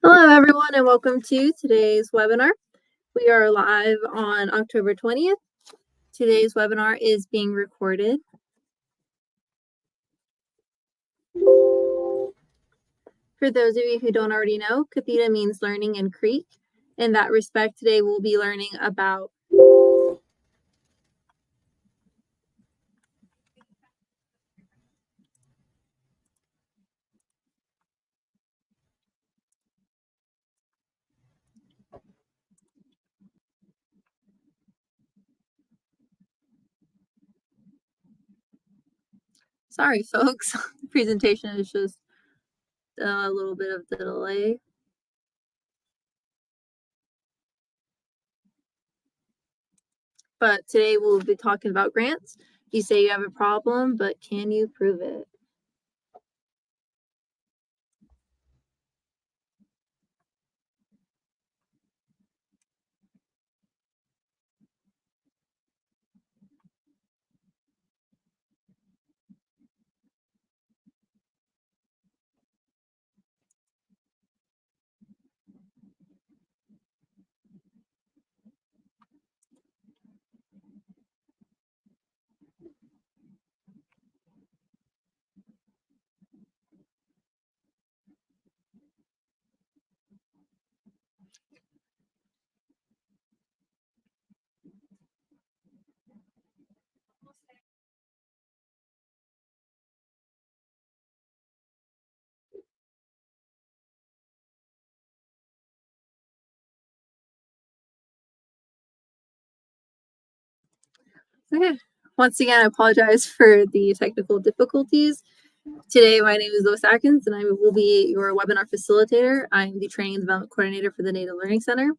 Hello, everyone, and welcome to today's webinar. We are live on October 20th. Today's webinar is being recorded. For those of you who don't already know, Kapita means learning in Creek. In that respect, today we'll be learning about sorry, folks, the presentation is just a little bit of delay. But today we'll be talking about grants. You say you have a problem, but can you prove it? Okay. Once again, I apologize for the technical difficulties. Today, my name is Lois Atkins, and I will be your webinar facilitator. I'm the Training and Development Coordinator for the Native Learning Center.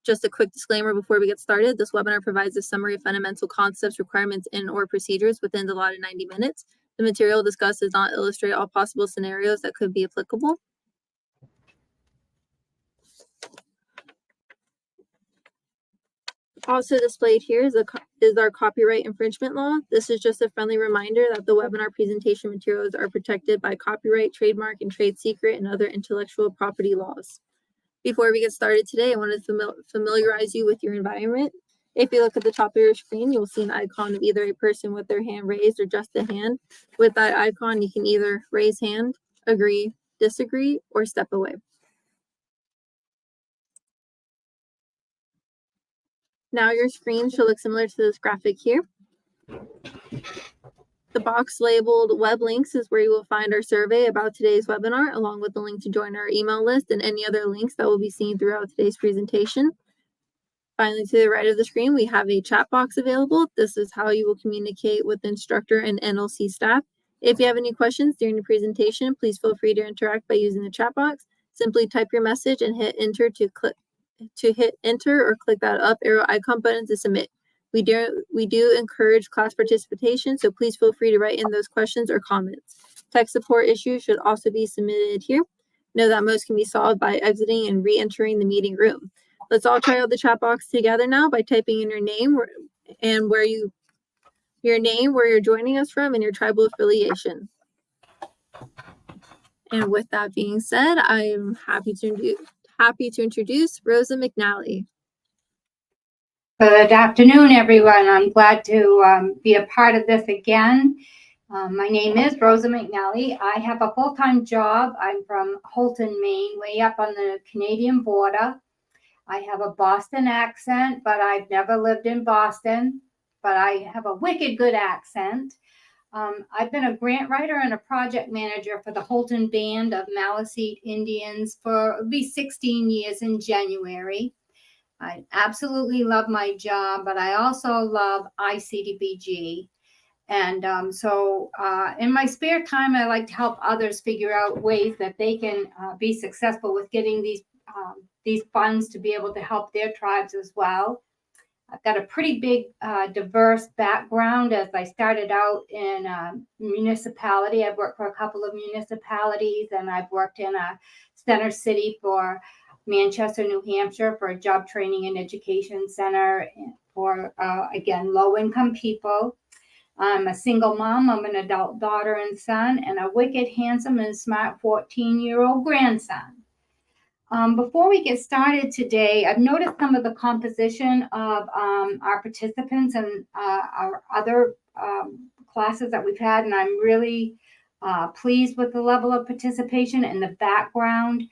Just a quick disclaimer before we get started. This webinar provides a summary of fundamental concepts, requirements, and/or procedures within the allotted 90 minutes. The material discussed does not illustrate all possible scenarios that could be applicable. Also displayed here is our copyright infringement law. This is just a friendly reminder that the webinar presentation materials are protected by copyright, trademark, and trade secret and other intellectual property laws. Before we get started today, I want to familiarize you with your environment. If you look at the top of your screen, you'll see an icon of either a person with their hand raised or just a hand. With that icon, you can either raise hand, agree, disagree, or step away. Now your screen should look similar to this graphic here. The box labeled web links is where you will find our survey about today's webinar, along with the link to join our email list and any other links that will be seen throughout today's presentation. Finally, to the right of the screen, we have a chat box available. This is how you will communicate with the instructor and NLC staff. If you have any questions during the presentation, please feel free to interact by using the chat box. Simply type your message and hit enter hit enter or click that up arrow icon button to submit. We do encourage class participation, so please feel free to write in those questions or comments. Tech support issues should also be submitted here. Know that most can be solved by exiting and re-entering the meeting room. Let's all try out the chat box together now by typing in your name and where you're joining us from, and your tribal affiliation. And with that being said, I'm happy to introduce Rosa McNally. Good afternoon, everyone. I'm glad to be a part of this again. My name is Rosa McNally. I have a full-time job. I'm from Houlton, Maine, way up on the Canadian border. I have a Boston accent, but I've never lived in Boston, but I have a wicked good accent. I've been a grant writer and a project manager for the Houlton Band of Maliseet Indians for at least 16 years in January. I absolutely love my job, but I also love ICDBG. And so in my spare time, I like to help others figure out ways that they can be successful with getting these funds to be able to help their tribes as well. I've got a pretty big diverse background as I started out in a municipality. I've worked for a couple of municipalities, and I've worked in a center city for Manchester, New Hampshire, for a job training and education center for, again, low-income people. I'm a single mom. I'm an adult daughter and son, and a wicked, handsome, and smart 14-year-old grandson. Before we get started today, I've noticed some of the composition of our participants and our other classes that we've had, and I'm really pleased with the level of participation and the background.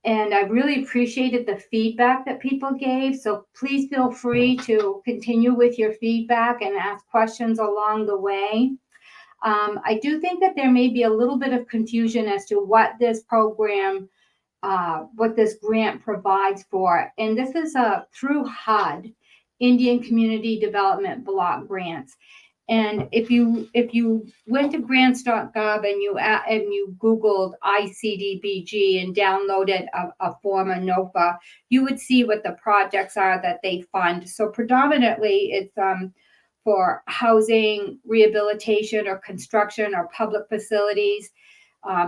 And I really appreciated the feedback that people gave. So please feel free to continue with your feedback and ask questions along the way. I do think that there may be a little bit of confusion as to what this program, what this grant provides for. And this is through HUD, Indian Community Development Block Grants. And if you went to grants.gov and you Googled ICDBG and downloaded a form, a NOFA, you would see what the projects are that they fund. So predominantly it's for housing, rehabilitation, or construction, or public facilities.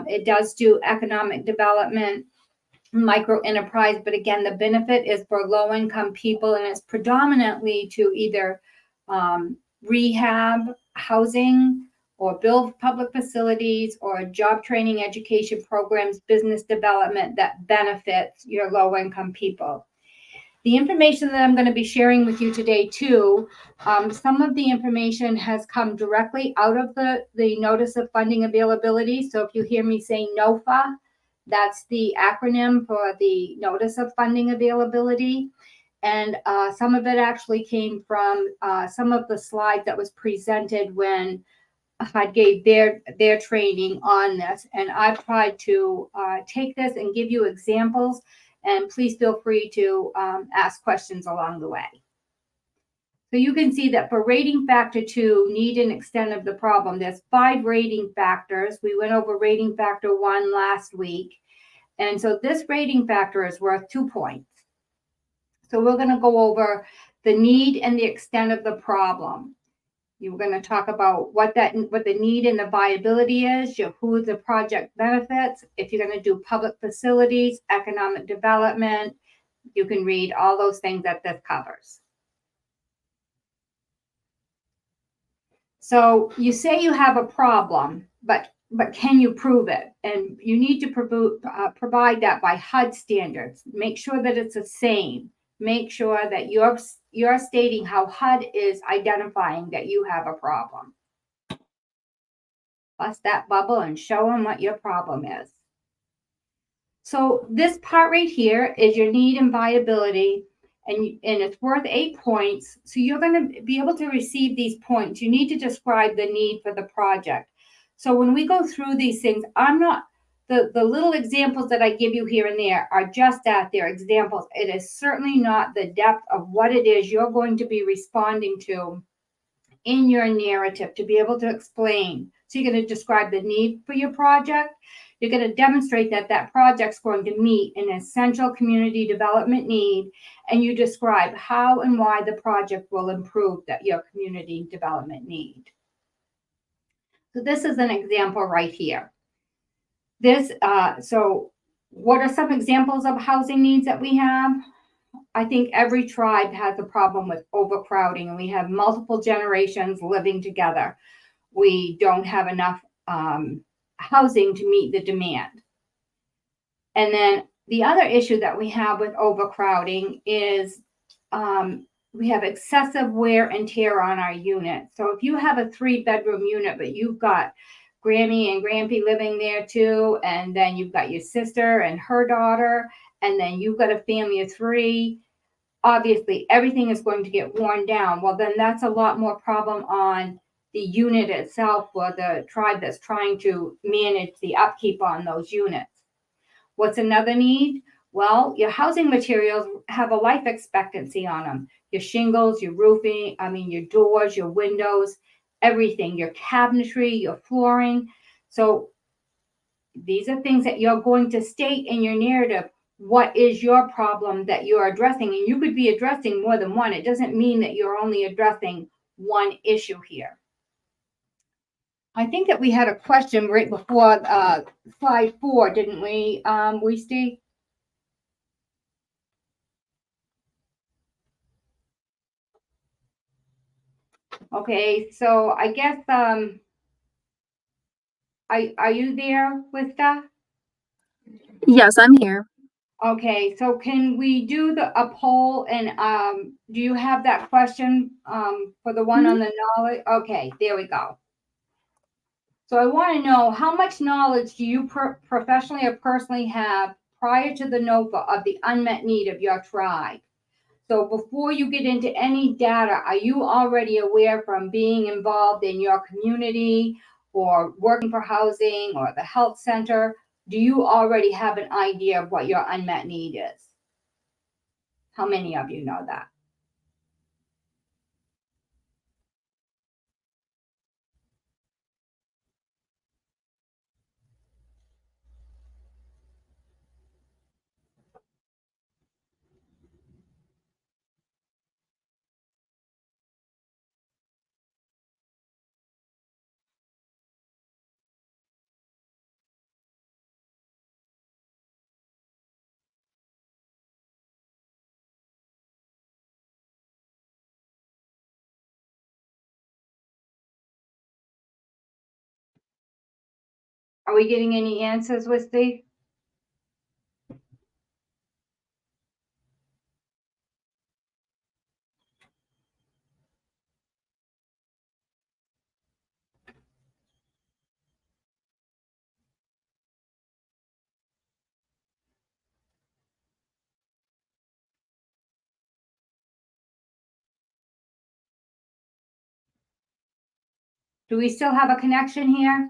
It does do economic development, micro enterprise, but again, the benefit is for low-income people, and it's predominantly to either rehab, housing, or build public facilities, or job training, education programs, business development that benefits your low-income people. The information that I'm going to be sharing with you today too, some of the information has come directly out of the Notice of Funding Availability. So if you hear me say NOFA, that's the acronym for the Notice of Funding Availability. And some of it actually came from some of the slides that was presented when I gave their training on this. And I've tried to take this and give you examples, and please feel free to ask questions along the way. So you can see that for rating factor 2, need and extent of the problem, there's 5 rating factors. We went over rating factor 1 last week. And so this rating factor is worth 2 points. So we're going to go over the need and the extent of the problem. You're going to talk about what the need and the viability is, who the project benefits. If you're going to do public facilities, economic development, you can read all those things that this covers. So you say you have a problem, but can you prove it? And you need to provide that by HUD standards. Make sure that it's the same. Make sure that you're stating how HUD is identifying that you have a problem. Bust that bubble and show them what your problem is. So this part right here is your need and viability, and it's worth 8 points. So you're going to be able to receive these points. You need to describe the need for the project. So when we go through these things, I'm not, the little examples that I give you here and there are just that, they're examples. It is certainly not the depth of what it is you're going to be responding to in your narrative to be able to explain. So you're going to describe the need for your project. You're going to demonstrate that that project's going to meet an essential community development need, and you describe how and why the project will improve your community development need. So this is an example right here. So what are some examples of housing needs that we have? I think every tribe has a problem with overcrowding, and we have multiple generations living together. We don't have enough housing to meet the demand. And then the other issue that we have with overcrowding is we have excessive wear and tear on our units. So if you have a 3-bedroom unit, but you've got Grammy and Grampy living there too, and then you've got your sister and her daughter, and then you've got a family of 3, obviously everything is going to get worn down. Well, then that's a lot more problem on the unit itself or the tribe that's trying to manage the upkeep on those units. What's another need? Well, your housing materials have a life expectancy on them. Your shingles, your roofing, your doors, your windows, everything, your cabinetry, your flooring. So these are things that you're going to state in your narrative. What is your problem that you're addressing? And you could be addressing more than one. It doesn't mean that you're only addressing one issue here. I think that we had a question right before slide 4, didn't we, Steve? Okay, so I guess, are you there with that? Yes, I'm here. Okay, so can we do a poll and do you have that question for the one on the knowledge? Okay, there we go. So I want to know, how much knowledge do you professionally or personally have prior to the NOFA of the unmet need of your tribe? So before you get into any data, are you already aware from being involved in your community or working for housing or the health center? Do you already have an idea of what your unmet need is? How many of you know that? Are we getting any answers with Steve? Do we still have a connection here?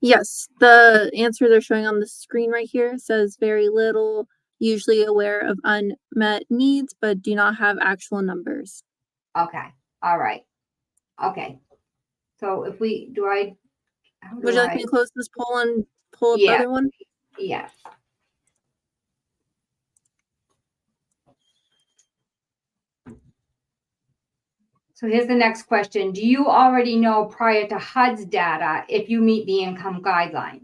Yes, the answer they're showing on the screen right here says very little, usually aware of unmet needs, but do not have actual numbers. Okay, all right. Okay. So if we, Would you like me to close this poll and pull up the yeah, other one? yeah. So here's the next question. Do you already know prior to HUD's data if you meet the income guidelines?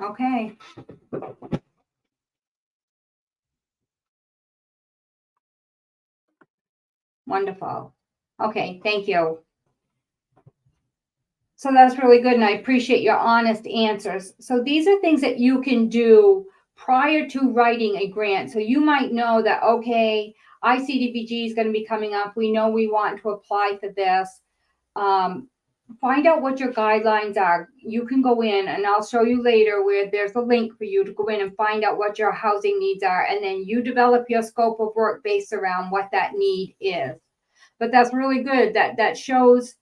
Okay. Wonderful. Okay, thank you. So that's really good, and I appreciate your honest answers. So these are things that you can do prior to writing a grant. So you might know that, okay, ICDBG is going to be coming up. We know we want to apply for this. Find out what your guidelines are. You can go in, and I'll show you later where there's a link for you to go in and find out what your housing needs are, and then you develop your scope of work based around what that need is. But that's really good. That shows,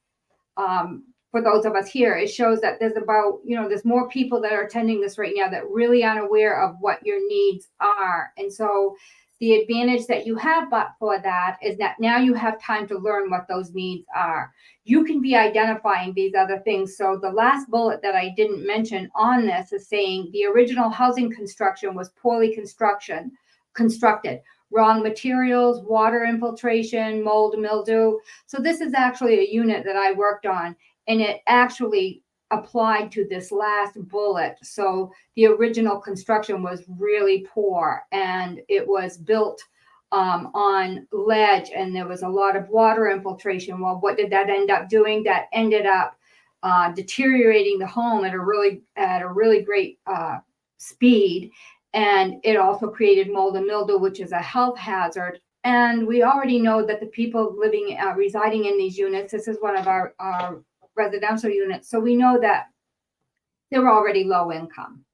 for those of us here, it shows that there's about, there's more people that are attending this right now that really aren't aware of what your needs are. And so the advantage that you have but for that is that now you have time to learn what those needs are. You can be identifying these other things. So the last bullet that I didn't mention on this is saying the original housing construction was poorly constructed, wrong materials, water infiltration, mold, mildew. So this is actually a unit that I worked on, and it actually applied to this last bullet. So the original construction was really poor, and it was built on ledge, and there was a lot of water infiltration. Well, what did that end up doing? That ended up deteriorating the home at a really great speed, and it also created mold and mildew, which is a health hazard. And we already know that the people residing in these units, this is one of our residential units, so we know that they're already low income.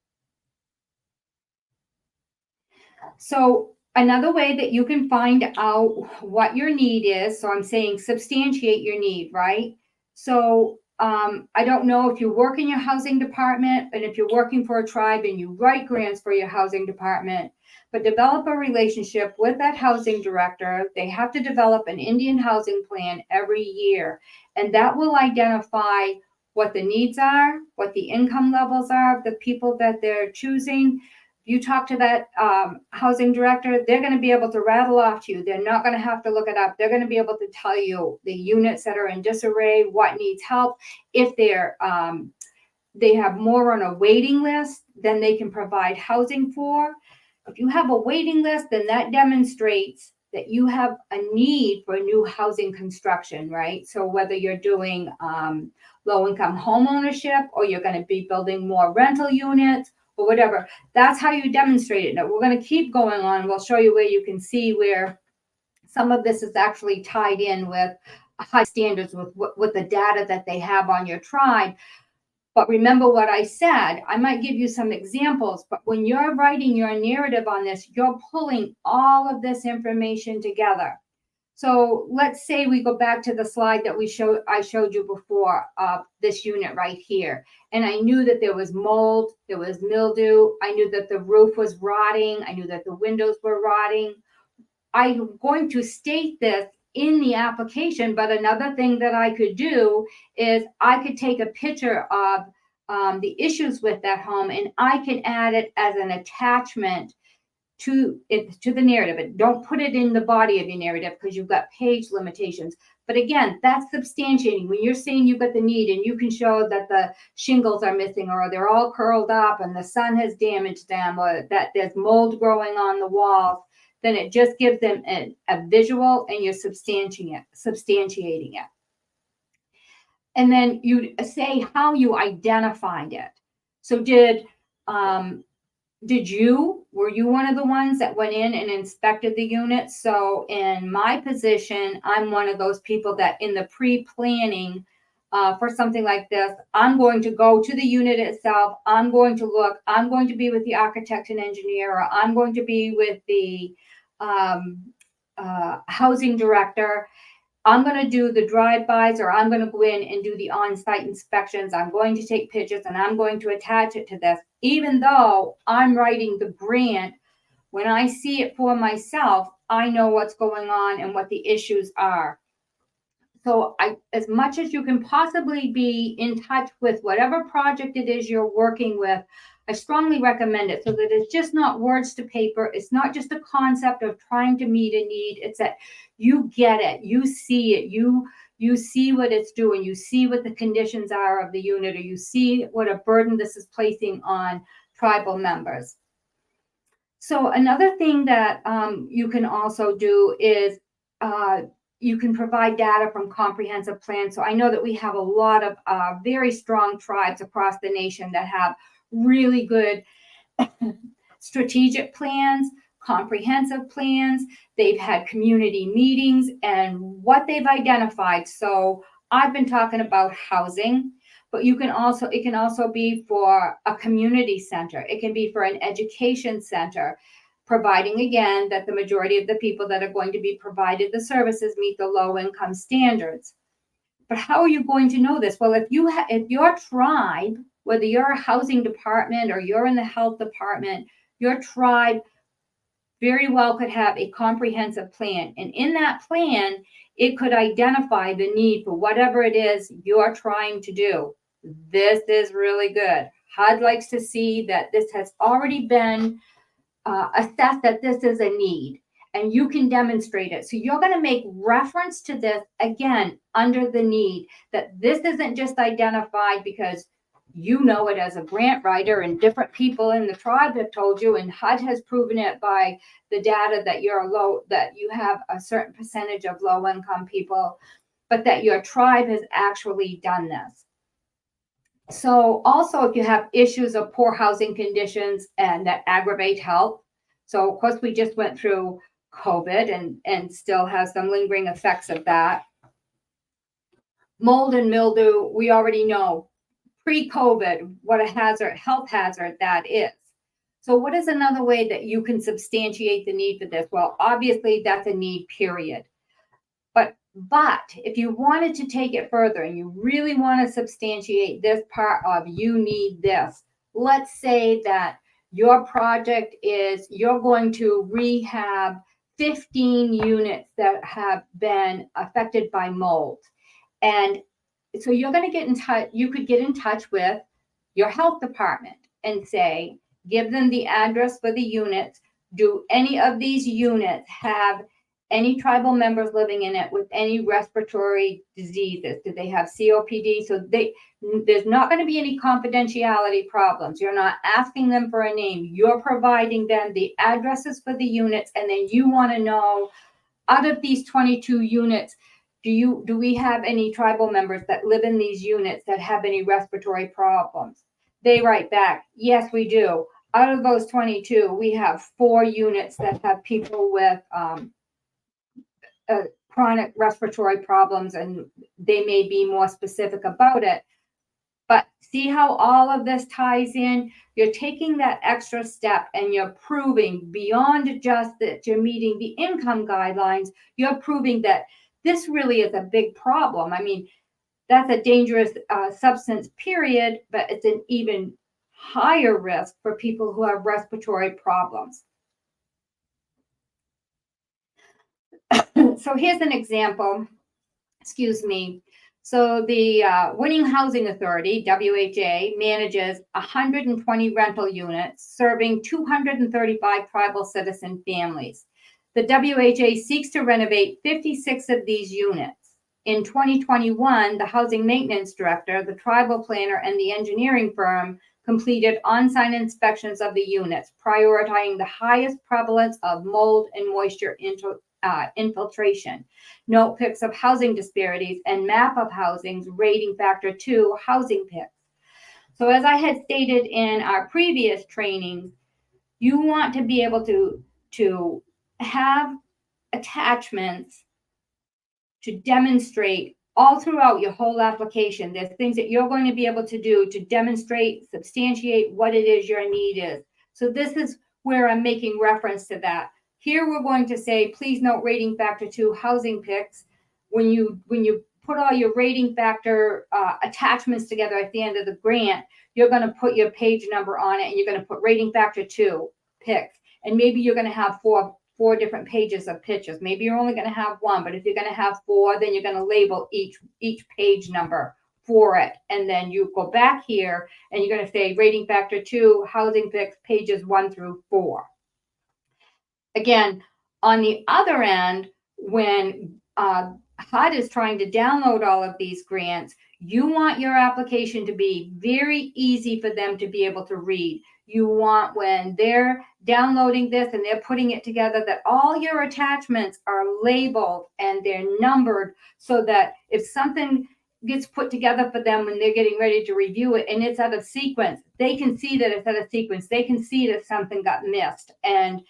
So another way that you can find out what your need is, so I'm saying substantiate your need, right? So I don't know if you work in your housing department and if you're working for a tribe and you write grants for your housing department, but develop a relationship with that housing director. They have to develop an Indian housing plan every year, and that will identify what the needs are, what the income levels are of the people that they're choosing. You talk to that housing director, they're going to be able to rattle off to you. They're not going to have to look it up. They're going to be able to tell you the units that are in disarray, what needs help. If they have more on a waiting list than they can provide housing for. If you have a waiting list, then that demonstrates that you have a need for new housing construction, right? So whether you're doing low-income home ownership, or you're going to be building more rental units or whatever, that's how you demonstrate it. Now, we're going to keep going on. We'll show you where you can see where some of this is actually tied in with high standards with the data that they have on your tribe. But remember what I said, I might give you some examples, but when you're writing your narrative on this, you're pulling all of this information together. So let's say we go back to the slide that I showed you before of this unit right here. And I knew that there was mold, there was mildew. I knew that the roof was rotting. I knew that the windows were rotting. I'm going to state this in the application, but another thing that I could do is I could take a picture of the issues with that home, and I can add it as an attachment to the narrative. Don't put it in the body of your narrative because you've got page limitations. But again, that's substantiating. When you're saying you've got the need and you can show that the shingles are missing, or they're all curled up and the sun has damaged them, or that there's mold growing on the walls, then it just gives them a visual, and you're substantiating it. And then you say how you identified it. So were you one of the ones that went in and inspected the unit? So in my position, I'm one of those people that in the pre-planning for something like this, I'm going to go to the unit itself. I'm going to look. I'm going to be with the architect and engineer, or I'm going to be with the housing director. I'm going to do the drive-bys, or I'm going to go in and do the on-site inspections. I'm going to take pictures, and I'm going to attach it to this. Even though I'm writing the grant, when I see it for myself, I know what's going on and what the issues are. So as much as you can possibly be in touch with whatever project it is you're working with, I strongly recommend it, so that it's just not words to paper. It's not just a concept of trying to meet a need. It's that you get it, you see it, you see what it's doing, you see what the conditions are of the unit, or you see what a burden this is placing on tribal members. So another thing that you can also do is you can provide data from comprehensive plans. So I know that we have a lot of very strong tribes across the nation that have really good strategic plans, comprehensive plans. They've had community meetings and what they've identified. So I've been talking about housing, but it can also be for a community center. It can be for an education center, providing again that the majority of the people that are going to be provided the services meet the low income standards. But how are you going to know this? Well, if your tribe, whether you're a housing department or you're in the health department, your tribe very well could have a comprehensive plan. And in that plan, it could identify the need for whatever it is you're trying to do. This is really good. HUD likes to see that this has already been assessed, that this is a need, and you can demonstrate it. So you're going to make reference to this again under the need, that this isn't just identified because you know it as a grant writer and different people in the tribe have told you, and HUD has proven it by the data that that you have a certain percentage of low income people, but that your tribe has actually done this. So also, if you have issues of poor housing conditions and that aggravate health, so of course we just went through COVID and still have some lingering effects of that. Mold and mildew, we already know pre-COVID what a health hazard that is. So what is another way that you can substantiate the need for this? Well, obviously that's a need, period. But if you wanted to take it further and you really want to substantiate this part of you need this, let's say that your project is you're going to rehab 15 units that have been affected by mold. And so you're going to get in touch, you could get in touch with your health department and say, give them the address for the units. Do any of these units have any tribal members living in it with any respiratory diseases? Do they have COPD? So there's not going to be any confidentiality problems. You're not asking them for a name. You're providing them the addresses for the units, and then you want to know out of these 22 units, do we have any tribal members that live in these units that have any respiratory problems? They write back, yes, we do. Out of those 22, we have 4 units that have people with chronic respiratory problems, and they may be more specific about it. But see how all of this ties in? You're taking that extra step and you're proving beyond just that you're meeting the income guidelines, you're proving that this really is a big problem. I mean, that's a dangerous substance, period, but it's an even higher risk for people who have respiratory problems. So here's an example. Excuse me. So the Winning Housing Authority, WHA, manages 120 rental units serving 235 tribal citizen families. The WHA seeks to renovate 56 of these units. In 2021, the housing maintenance director, the tribal planner, and the engineering firm completed on-site inspections of the units, prioritizing the highest prevalence of mold and moisture infiltration, note pics of housing disparities, and map of housing's rating factor 2 housing pics. So as I had stated in our previous trainings, you want to be able to have attachments to demonstrate all throughout your whole application. There's things that you're going to be able to do to demonstrate, substantiate what it is your need is. So this is where I'm making reference to that. Here we're going to say, please note rating factor 2 housing pics. When you put all your rating factor attachments together at the end of the grant, you're going to put your page number on it and you're going to put rating factor 2 pics. And maybe you're going to have four different pages of pictures. Maybe you're only going to have one, but if you're going to have 4, then you're going to label each page number for it. And then you go back here and you're going to say rating factor 2 housing pics pages 1 through 4. Again, on the other end, when HUD is trying to download all of these grants, you want your application to be very easy for them to be able to read. You want, when they're downloading this and they're putting it together, that all your attachments are labeled and they're numbered so that if something gets put together for them when they're getting ready to review it and it's out of sequence, they can see that it's out of sequence. They can see that something got missed, and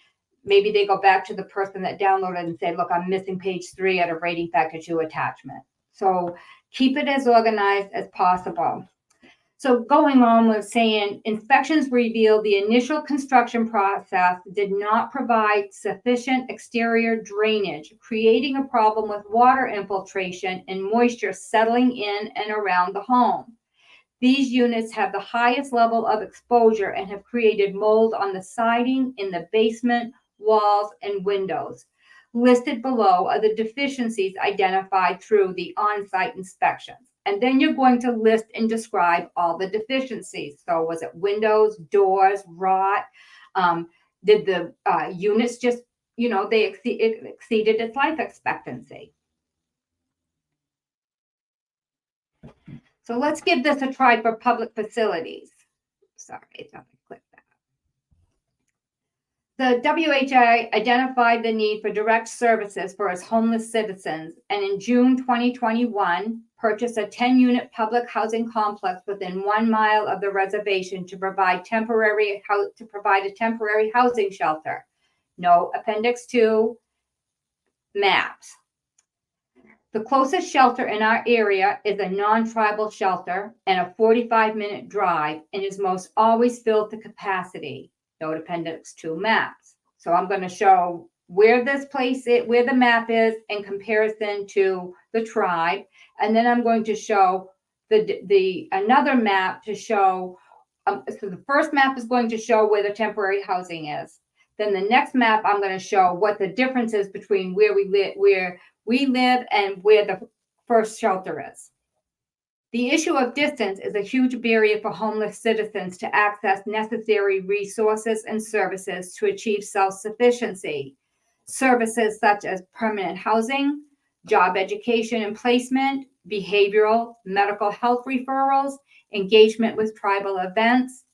maybe they go back to the person that downloaded and say, look, I'm missing page 3 out of rating factor 2 attachment. So keep it as organized as possible. So going on with saying, inspections revealed the initial construction process did not provide sufficient exterior drainage, creating a problem with water infiltration and moisture settling in and around the home. These units have the highest level of exposure and have created mold on the siding, in the basement, walls, and windows. Listed below are the deficiencies identified through the on-site inspections. And then you're going to list and describe all the deficiencies. So was it windows, doors, rot? Did the units just, they exceeded its life expectancy? So let's give this a try for public facilities. Sorry, it's not going to click that. The WHA identified the need for direct services for its homeless citizens, and in June 2021, purchased a 10-unit public housing complex within 1 mile of the reservation to provide a temporary housing shelter. No Appendix 2 maps. The closest shelter in our area is a non-tribal shelter and a 45-minute drive, and is most always filled to capacity. Note Appendix 2 maps. So I'm going to show where this place is, where the map is in comparison to the tribe, and then I'm going to show another map to show. So the first map is going to show where the temporary housing is. Then the next map I'm going to show what the difference is between where we live and where the first shelter is. The issue of distance is a huge barrier for homeless citizens to access necessary resources and services to achieve self-sufficiency. Services such as permanent housing, job education and placement, behavioral, medical health referrals, engagement with tribal events.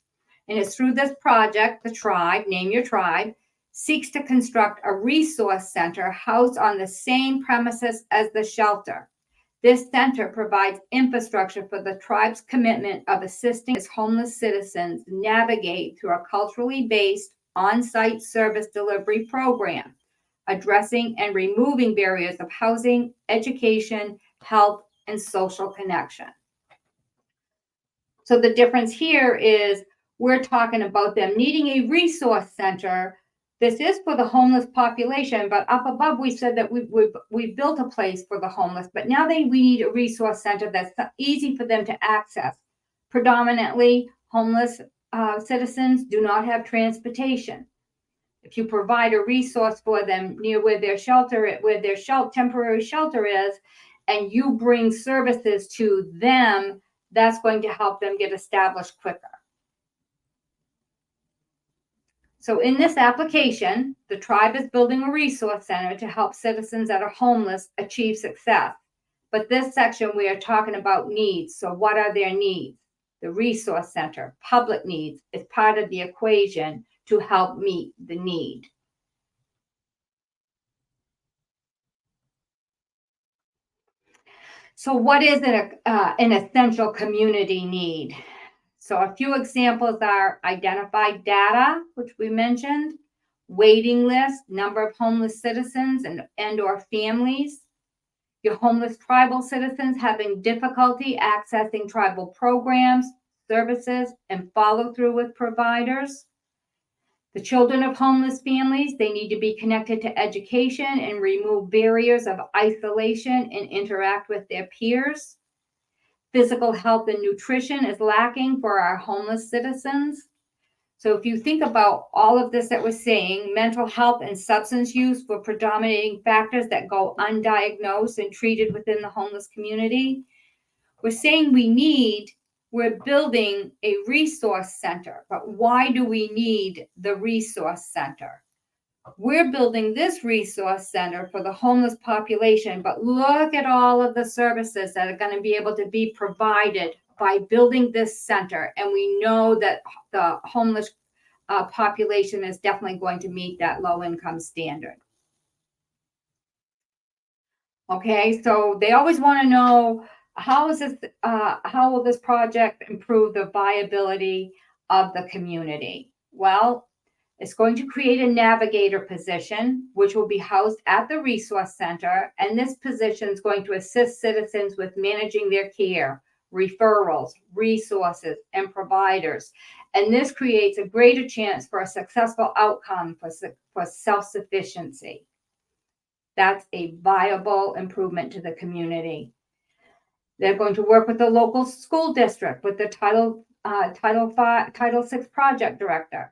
And it's through this project, the tribe, name your tribe, seeks to construct a resource center housed on the same premises as the shelter. This center provides infrastructure for the tribe's commitment of assisting its homeless citizens navigate through a culturally based on-site service delivery program, addressing and removing barriers of housing, education, health, and social connection. So the difference here is we're talking about them needing a resource center. This is for the homeless population, but up above we said that we've built a place for the homeless, but now we need a resource center that's easy for them to access. Predominantly, homeless citizens do not have transportation. If you provide a resource for them near where their temporary shelter is, and you bring services to them, that's going to help them get established quicker. So in this application, the tribe is building a resource center to help citizens that are homeless achieve success. But this section, we are talking about needs. So what are their needs? The resource center, public needs, is part of the equation to help meet the need. So what is an essential community need? So a few examples are identified data, which we mentioned, waiting list, number of homeless citizens and or families, your homeless tribal citizens having difficulty accessing tribal programs, services, and follow through with providers. The children of homeless families, they need to be connected to education and remove barriers of isolation and interact with their peers. Physical health and nutrition is lacking for our homeless citizens. So if you think about all of this that we're saying, mental health and substance use were predominating factors that go undiagnosed and treated within the homeless community. We're saying we're building a resource center, but why do we need the resource center? We're building this resource center for the homeless population, but look at all of the services that are going to be able to be provided by building this center. And we know that the homeless population is definitely going to meet that low income standard. Okay, so they always want to know how will this project improve the viability of the community? Well, it's going to create a navigator position, which will be housed at the resource center. And this position is going to assist citizens with managing their care, referrals, resources, and providers. And this creates a greater chance for a successful outcome for self-sufficiency. That's a viable improvement to the community. They're going to work with the local school district, with the Title VI project director.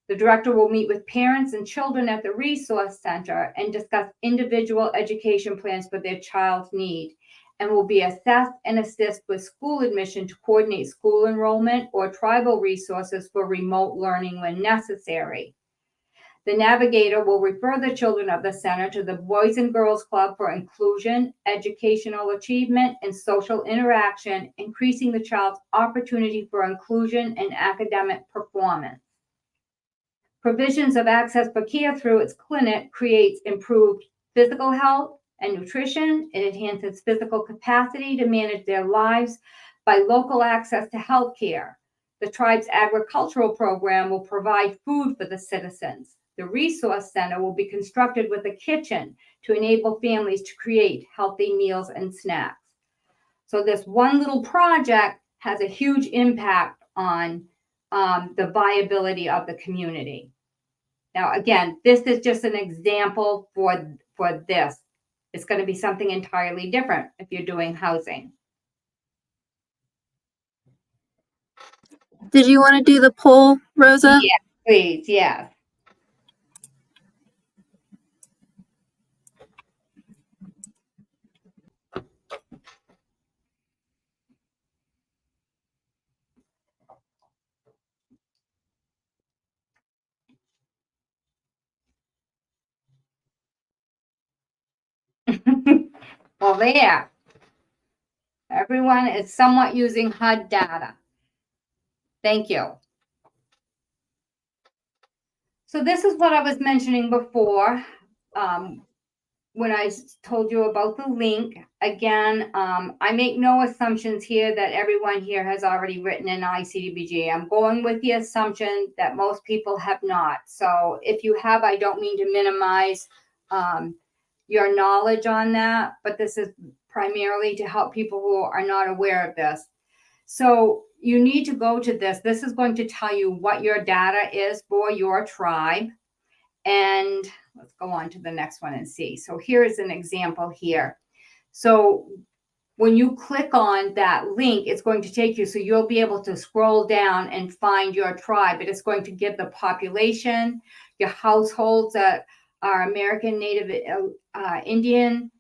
The director will meet with parents and children at the resource center and discuss individual education plans for their child's need, and will be assessed and assist with school admission to coordinate school enrollment or tribal resources for remote learning when necessary. The navigator will refer the children of the center to the Boys and Girls Club for inclusion, educational achievement, and social interaction, increasing the child's opportunity for inclusion and academic performance. Provisions of access for care through its clinic creates improved physical health and nutrition. It enhances physical capacity to manage their lives by local access to health care. The tribe's agricultural program will provide food for the citizens. The resource center will be constructed with a kitchen to enable families to create healthy meals and snacks. So this one little project has a huge impact on the viability of the community. Now, again, this is just an example for this. It's going to be something entirely different if you're doing housing. Did you want to do the poll, Rosa? Yes, please, yes. Well, there. Everyone is somewhat using HUD data. Thank you. So this is what I was mentioning before. When I told you about the link, again, I make no assumptions here that everyone here has already written an ICDBG. I'm going with the assumption that most people have not. So if you have, I don't mean to minimize your knowledge on that, but this is primarily to help people who are not aware of this. So you need to go to this. This is going to tell you what your data is for your tribe. And let's go on to the next one and see. So here is an example here. So when you click on that link, it's going to take you, so you'll be able to scroll down and find your tribe. But it's going to give the population, your households that are American, Native, Indian.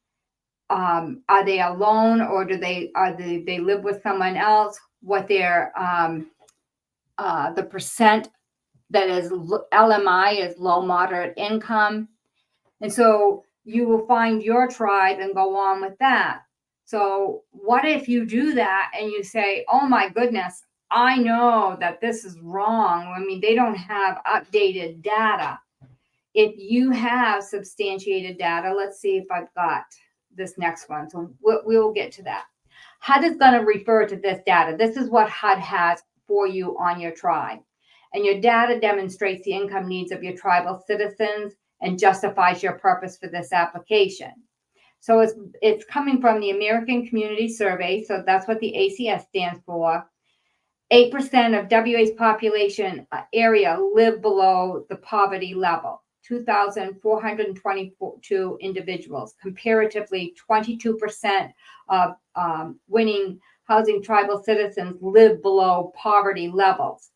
Are they alone, or do they live with someone else? What their the percent that is LMI is low moderate income. And so you will find your tribe and go on with that. So what if you do that and you say, oh my goodness, I know that this is wrong. I mean, they don't have updated data. If you have substantiated data, let's see if I've got this next one. So we'll get to that. HUD is going to refer to this data. This is what HUD has for you on your tribe. And your data demonstrates the income needs of your tribal citizens and justifies your purpose for this application. So it's coming from the American Community Survey. So that's what the ACS stands for. 8% of WA's population area live below the poverty level. 2,422 individuals. Comparatively, 22% of winning housing tribal citizens live below poverty levels.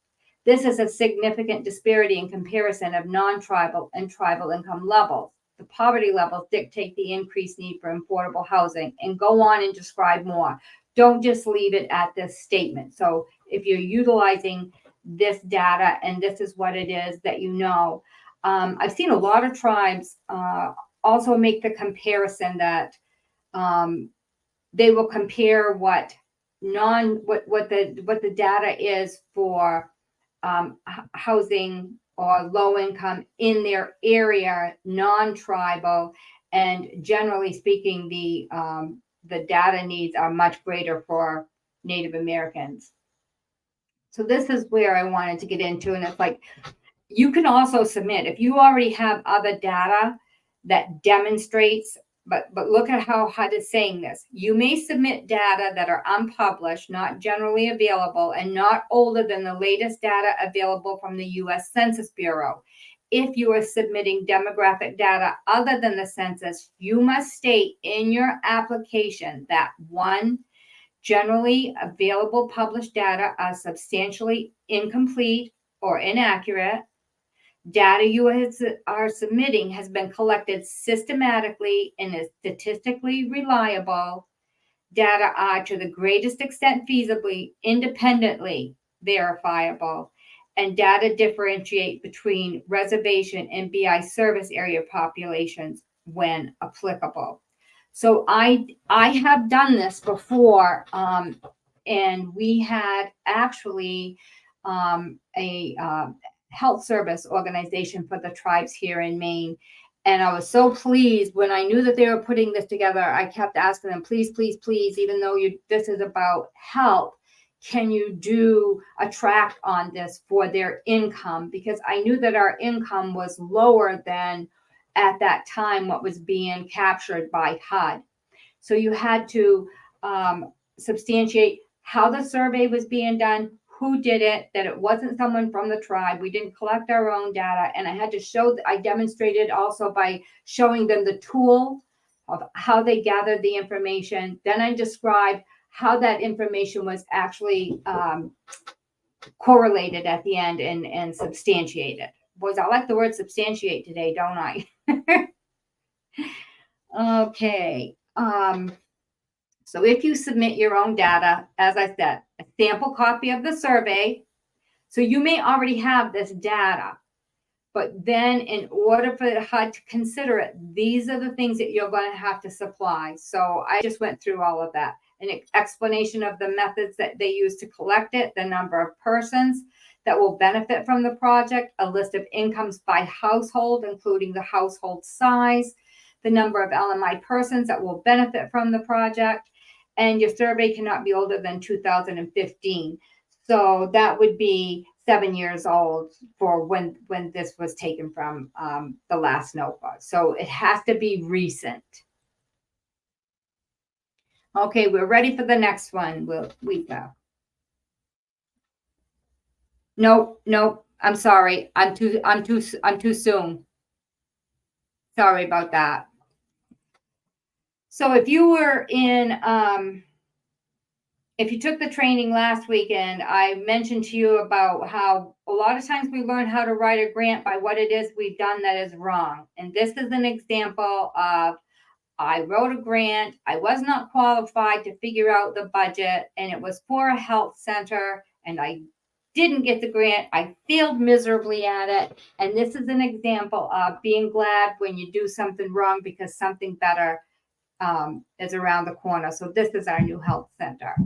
This is a significant disparity in comparison of non-tribal and tribal income levels. The poverty levels dictate the increased need for affordable housing, and go on and describe more. Don't just leave it at this statement. So if you're utilizing this data and this is what it is that you know, I've seen a lot of tribes also make the comparison that they will compare what the data is for housing or low income in their area, non-tribal, and generally speaking, the data needs are much greater for Native Americans. So this is where I wanted to get into, and it's like, you can also submit if you already have other data that demonstrates, but look at how HUD is saying this. You may submit data that are unpublished, not generally available, and not older than the latest data available from the U.S. Census Bureau. If you are submitting demographic data other than the census, you must state in your application that 1, generally available published data are substantially incomplete or inaccurate. Data you are submitting has been collected systematically and is statistically reliable. Data are to the greatest extent feasibly, independently verifiable, and data differentiate between reservation and BI service area populations when applicable. So I have done this before, and we had actually a health service organization for the tribes here in Maine. And I was so pleased when I knew that they were putting this together. I kept asking them, please, please, please, even though this is about health, can you do a track on this for their income? Because I knew that our income was lower than at that time what was being captured by HUD. So you had to substantiate how the survey was being done, who did it, that it wasn't someone from the tribe. We didn't collect our own data. And I had to show, I demonstrated also by showing them the tool of how they gathered the information. Then I described how that information was actually correlated at the end and substantiated. Boys, I like the word substantiate today, don't I? Okay. So if you submit your own data, as I said, a sample copy of the survey. So you may already have this data, but then in order for HUD to consider it, these are the things that you're going to have to supply. So I just went through all of that. an explanation of the methods that they use to collect it, the number of persons that will benefit from the project, a list of incomes by household, including the household size, the number of LMI persons that will benefit from the project, and your survey cannot be older than 2015. So that would be 7 years old for when this was taken from the last notebook. So it has to be recent. Okay, we're ready for the next one, Lisa. Nope. I'm sorry. I'm too soon. Sorry about that. So if you were in, if you took the training last weekend, I mentioned to you about how a lot of times we learn how to write a grant by what it is we've done that is wrong. And this is an example of, I wrote a grant, I was not qualified to figure out the budget, and it was for a health center, and I didn't get the grant. I failed miserably at it. And this is an example of being glad when you do something wrong because something better is around the corner. So this is our new health center.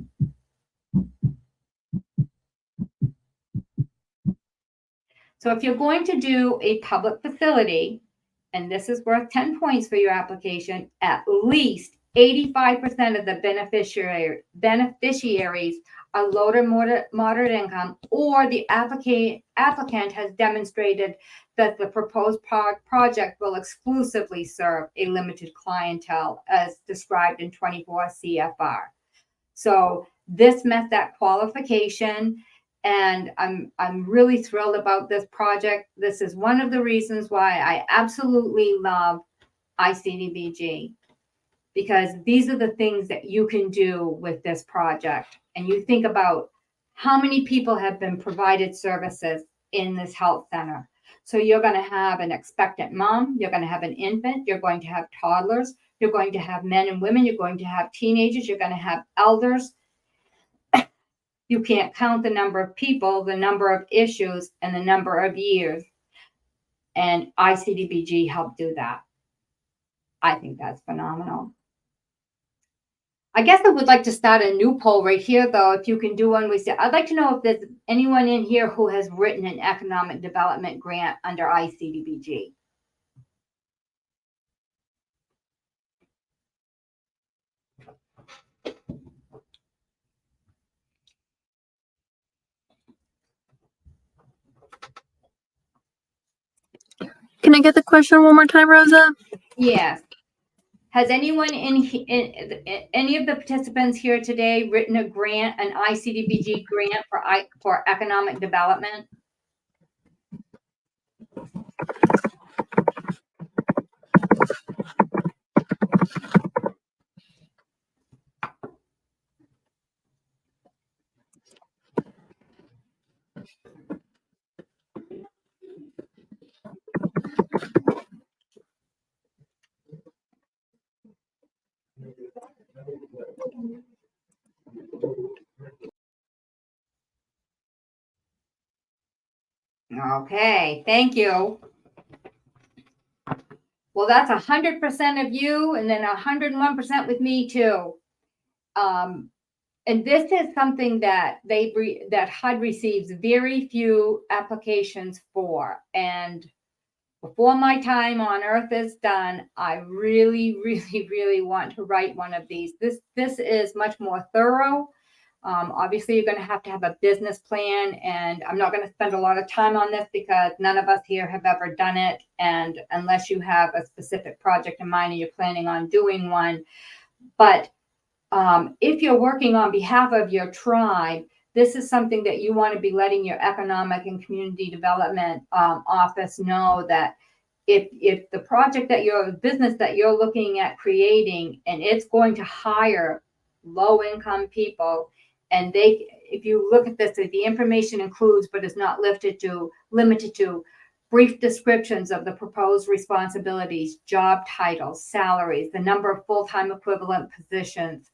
So if you're going to do a public facility, and this is worth 10 points for your application, at least 85% of the beneficiaries are low to moderate income, or the applicant has demonstrated that the proposed project will exclusively serve a limited clientele as described in 24 CFR. So this met that qualification. And I'm really thrilled about this project. This is one of the reasons why I absolutely love ICDBG, because these are the things that you can do with this project. And you think about how many people have been provided services in this health center. So you're going to have an expectant mom, you're going to have an infant, you're going to have toddlers, you're going to have men and women, you're going to have teenagers, you're going to have elders. You can't count the number of people, the number of issues, and the number of years. And ICDBG helped do that. I think that's phenomenal. I guess I would like to start a new poll right here, though, if you can do one. I'd like to know if there's anyone in here who has written an economic development grant under ICDBG. Can I get the question one more time, Rosa? Yes. Has anyone any of the participants here today written a grant, an ICDBG grant for economic development? Okay, thank you. Well, that's 100% of you, and then 101% with me too. And this is something that that HUD receives very few applications for. And before my time on Earth is done, I really, really, really want to write one of these. This is much more thorough. Obviously, you're going to have a business plan, and I'm not going to spend a lot of time on this because none of us here have ever done it. And unless you have a specific project in mind and you're planning on doing one, but if you're working on behalf of your tribe, this is something that you want to be letting your economic and community development office know, that if the project that the business that you're looking at creating, and it's going to hire low income people, and if you look at this, the information includes but is not limited to brief descriptions of the proposed responsibilities, job titles, salaries, the number of full-time equivalent positions.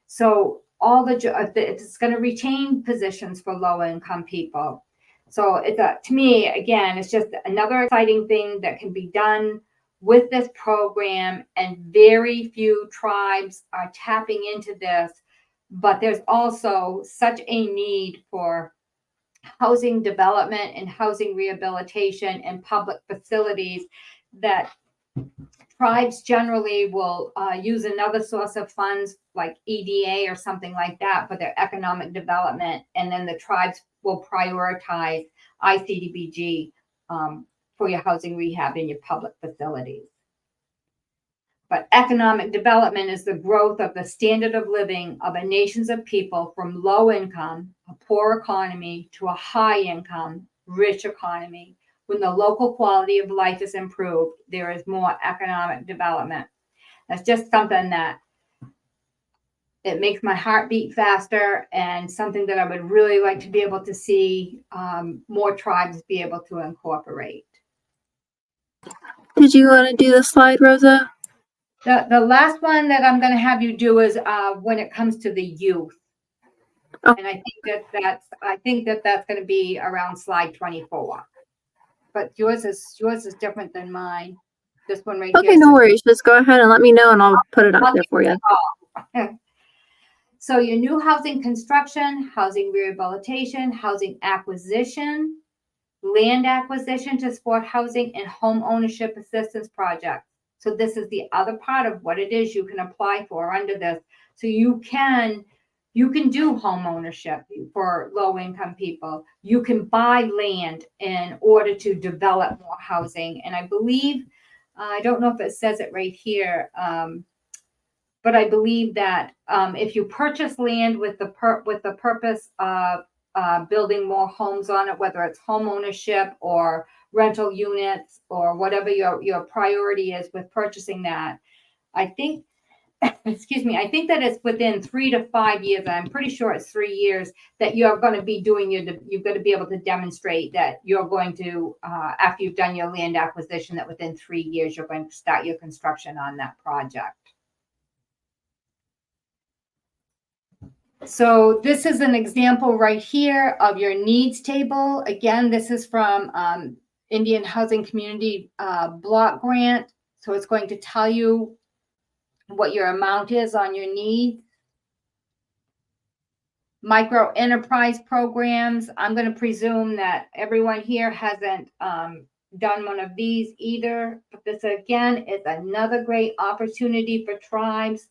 So it's going to retain positions for low-income people. So to me, again, it's just another exciting thing that can be done with this program, and very few tribes are tapping into this but there's also such a need for housing development and housing rehabilitation and public facilities that tribes generally will use another source of funds like EDA or something like that for their economic development. And then the tribes will prioritize ICDBG for your housing rehab in your public facilities. But economic development is the growth of the standard of living of a nations of people from low income, a poor economy, to a high income, rich economy. When the local quality of life is improved, there is more economic development. That's just something that it makes my heart beat faster, and something that I would really like to be able to see more tribes be able to incorporate. Did you want to do the slide, Rosa? The last one that I'm going to have you do is when it comes to the youth. Oh. And I think that's going to be around slide 24. But yours is different than mine. This one right here. Okay, no worries. Just go ahead and let me know and I'll put it up there for you. So your new housing construction, housing rehabilitation, housing acquisition, land acquisition to support housing, and home ownership assistance projects. So this is the other part of what it is you can apply for under this. So you can do home ownership for low income people. You can buy land in order to develop more housing. And I believe, I don't know if it says it right here, but I believe that if you purchase land with the purpose of building more homes on it, whether it's home ownership or rental units or whatever your priority is with purchasing that, I think, excuse me, I think that it's within 3 to 5 years. I'm pretty sure it's 3 years that you're going to be doing you've got to be able to demonstrate that you're going to, after you've done your land acquisition, that within 3 years, you're going to start your construction on that project. So this is an example right here of your needs table. Again, this is from Indian Housing Community Block Grant. So it's going to tell you what your amount is on your needs. Micro enterprise programs. I'm going to presume that everyone here hasn't done one of these either. But this, again, is another great opportunity for tribes,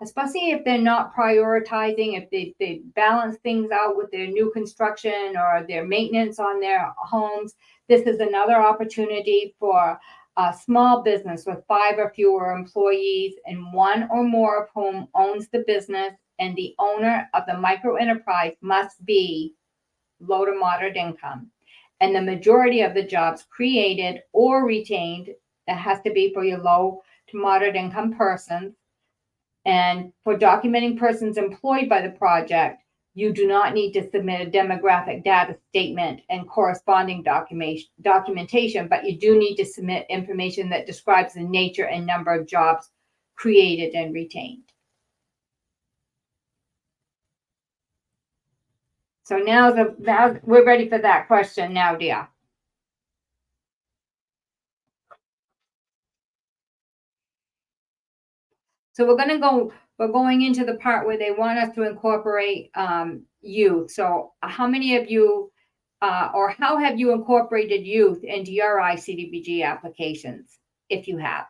especially if they're not prioritizing, if they balance things out with their new construction or their maintenance on their homes. This is another opportunity for a small business with 5 or fewer employees and one or more of whom owns the business, and the owner of the micro enterprise must be low to moderate income. And the majority of the jobs created or retained, that has to be for your low to moderate income persons. And for documenting persons employed by the project, you do not need to submit a demographic data statement and corresponding documentation, but you do need to submit information that describes the nature and number of jobs created and retained. So now we're ready for that question now, dear. So we're going into the part where they want us to incorporate youth. So how many of you, or how have you incorporated youth into your ICDBG applications, if you have?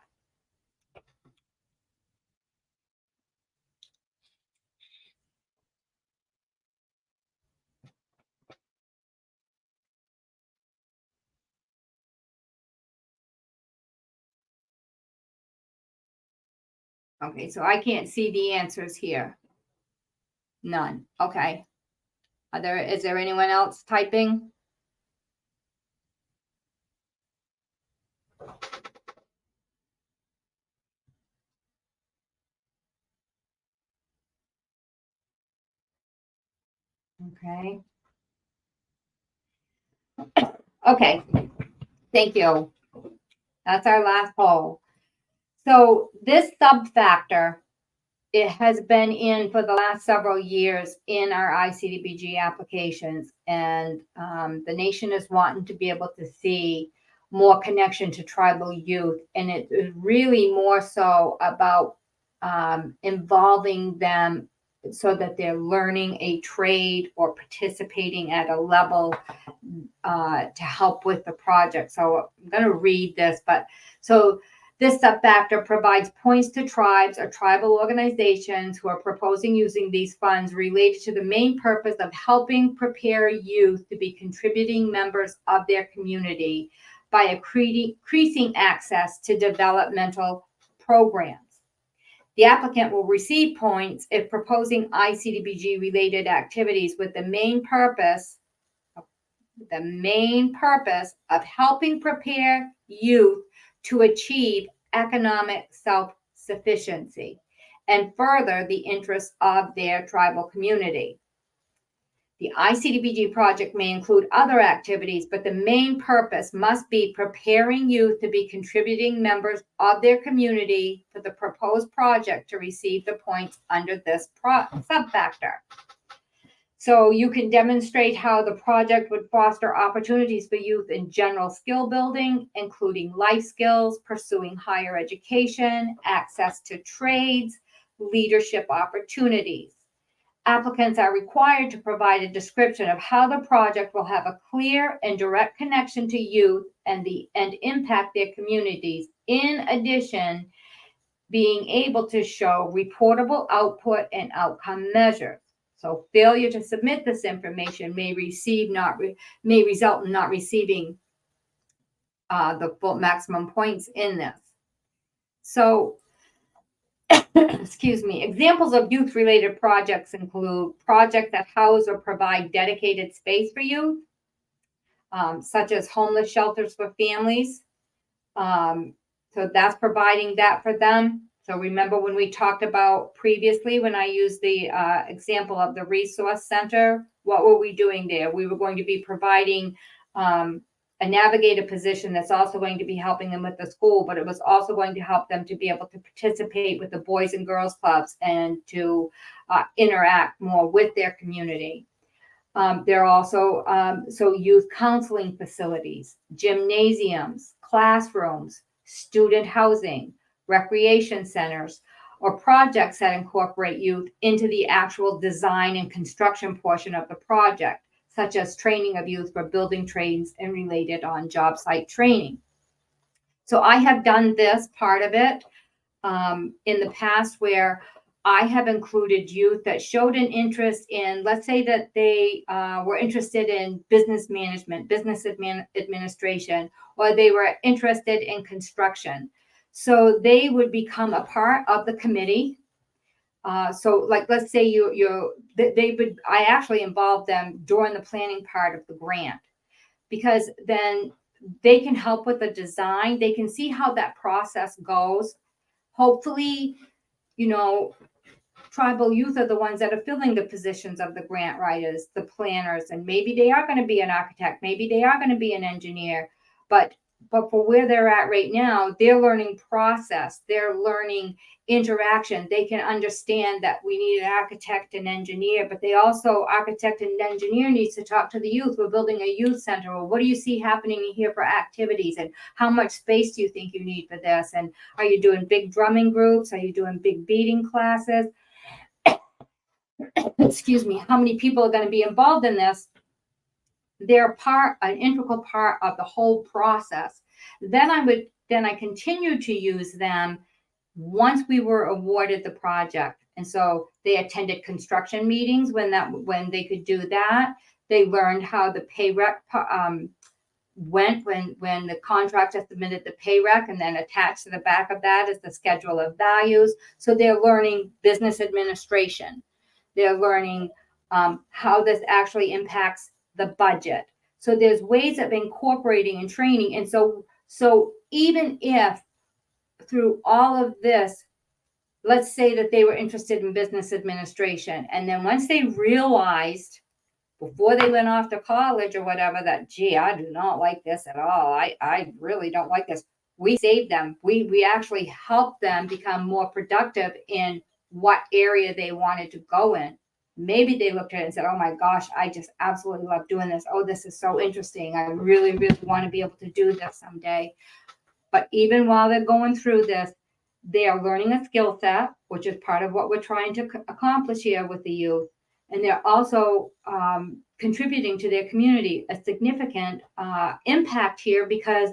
Okay, so I can't see the answers here. None. Okay. Is there anyone else typing? Okay. Okay. Thank you. That's our last poll. So this sub-factor, it has been in for the last several years in our ICDBG applications, and the nation is wanting to be able to see more connection to tribal youth, and it is really more so about involving them so that they're learning a trade or participating at a level to help with the project. So I'm going to read this, but so this sub-factor provides points to tribes or tribal organizations who are proposing using these funds related to the main purpose of helping prepare youth to be contributing members of their community by increasing access to developmental programs. The applicant will receive points if proposing ICDBG related activities with the main purpose of helping prepare youth to achieve economic self-sufficiency and further the interests of their tribal community. The ICDBG project may include other activities, but the main purpose must be preparing youth to be contributing members of their community for the proposed project to receive the points under this sub-factor. So you can demonstrate how the project would foster opportunities for youth in general skill building, including life skills, pursuing higher education, access to trades, leadership opportunities. Applicants are required to provide a description of how the project will have a clear and direct connection to youth and impact their communities. In addition, being able to show reportable output and outcome measures. So failure to submit this information may result in not receiving the full maximum points in this. So, excuse me, examples of youth-related projects include projects that house or provide dedicated space for youth, such as homeless shelters for families. So that's providing that for them. So remember when we talked about previously, when I used the example of the resource center, what were we doing there? We were going to be providing a navigator position that's also going to be helping them with the school, but it was also going to help them to be able to participate with the Boys and Girls Clubs and to interact more with their community. There are also so youth counseling facilities, gymnasiums, classrooms, student housing, recreation centers, or projects that incorporate youth into the actual design and construction portion of the project, such as training of youth for building trades and related on-job site training. So I have done this part of it in the past where I have included youth that showed an interest in, let's say that they were interested in business management, business administration, or they were interested in construction. So they would become a part of the committee. So like, let's say I actually involved them during the planning part of the grant, because then they can help with the design. They can see how that process goes. Hopefully, tribal youth are the ones that are filling the positions of the grant writers, the planners, and maybe they are going to be an architect, maybe they are going to be an engineer, but for where they're at right now, they're learning process, they're learning interaction. They can understand that we need an architect and engineer, but they also, architect and engineer needs to talk to the youth. We're building a youth center. Well, what do you see happening here for activities? And how much space do you think you need for this? And are you doing big drumming groups? Are you doing big beading classes? Excuse me, how many people are going to be involved in this? They're an integral part of the whole process. Then I continued to use them once we were awarded the project. And so they attended construction meetings when they could do that. They learned how the pay rec went when the contractor submitted the pay rec, and then attached to the back of that is the schedule of values. So they're learning business administration. They're learning how this actually impacts the budget. So there's ways of incorporating and training. And so even if through all of this, let's say that they were interested in business administration, and then once they realized before they went off to college or whatever that, gee, I do not like this at all. I really don't like this. We saved them. We actually helped them become more productive in what area they wanted to go in. Maybe they looked at it and said, oh my gosh, I just absolutely love doing this. Oh, this is so interesting. I really, really want to be able to do this someday. But even while they're going through this, They are learning a skill set, which is part of what we're trying to accomplish here with the youth. And they're also contributing to their community, a significant impact here, because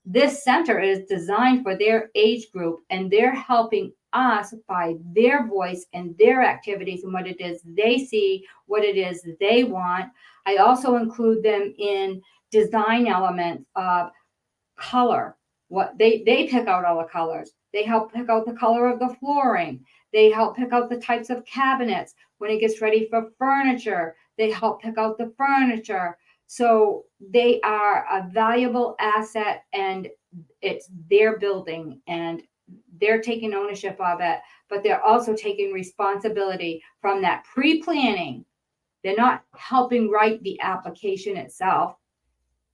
this center is designed for their age group, and they're helping us by their voice and their activities and what it is they see, what it is they want. I also include them in design elements of color. What they pick out all the colors. They help pick out the color of the flooring. They help pick out the types of cabinets. When it gets ready for furniture, they help pick out the furniture. So they are a valuable asset, and it's their building, and they're taking ownership of it, but they're also taking responsibility from that pre-planning. They're not helping write the application itself,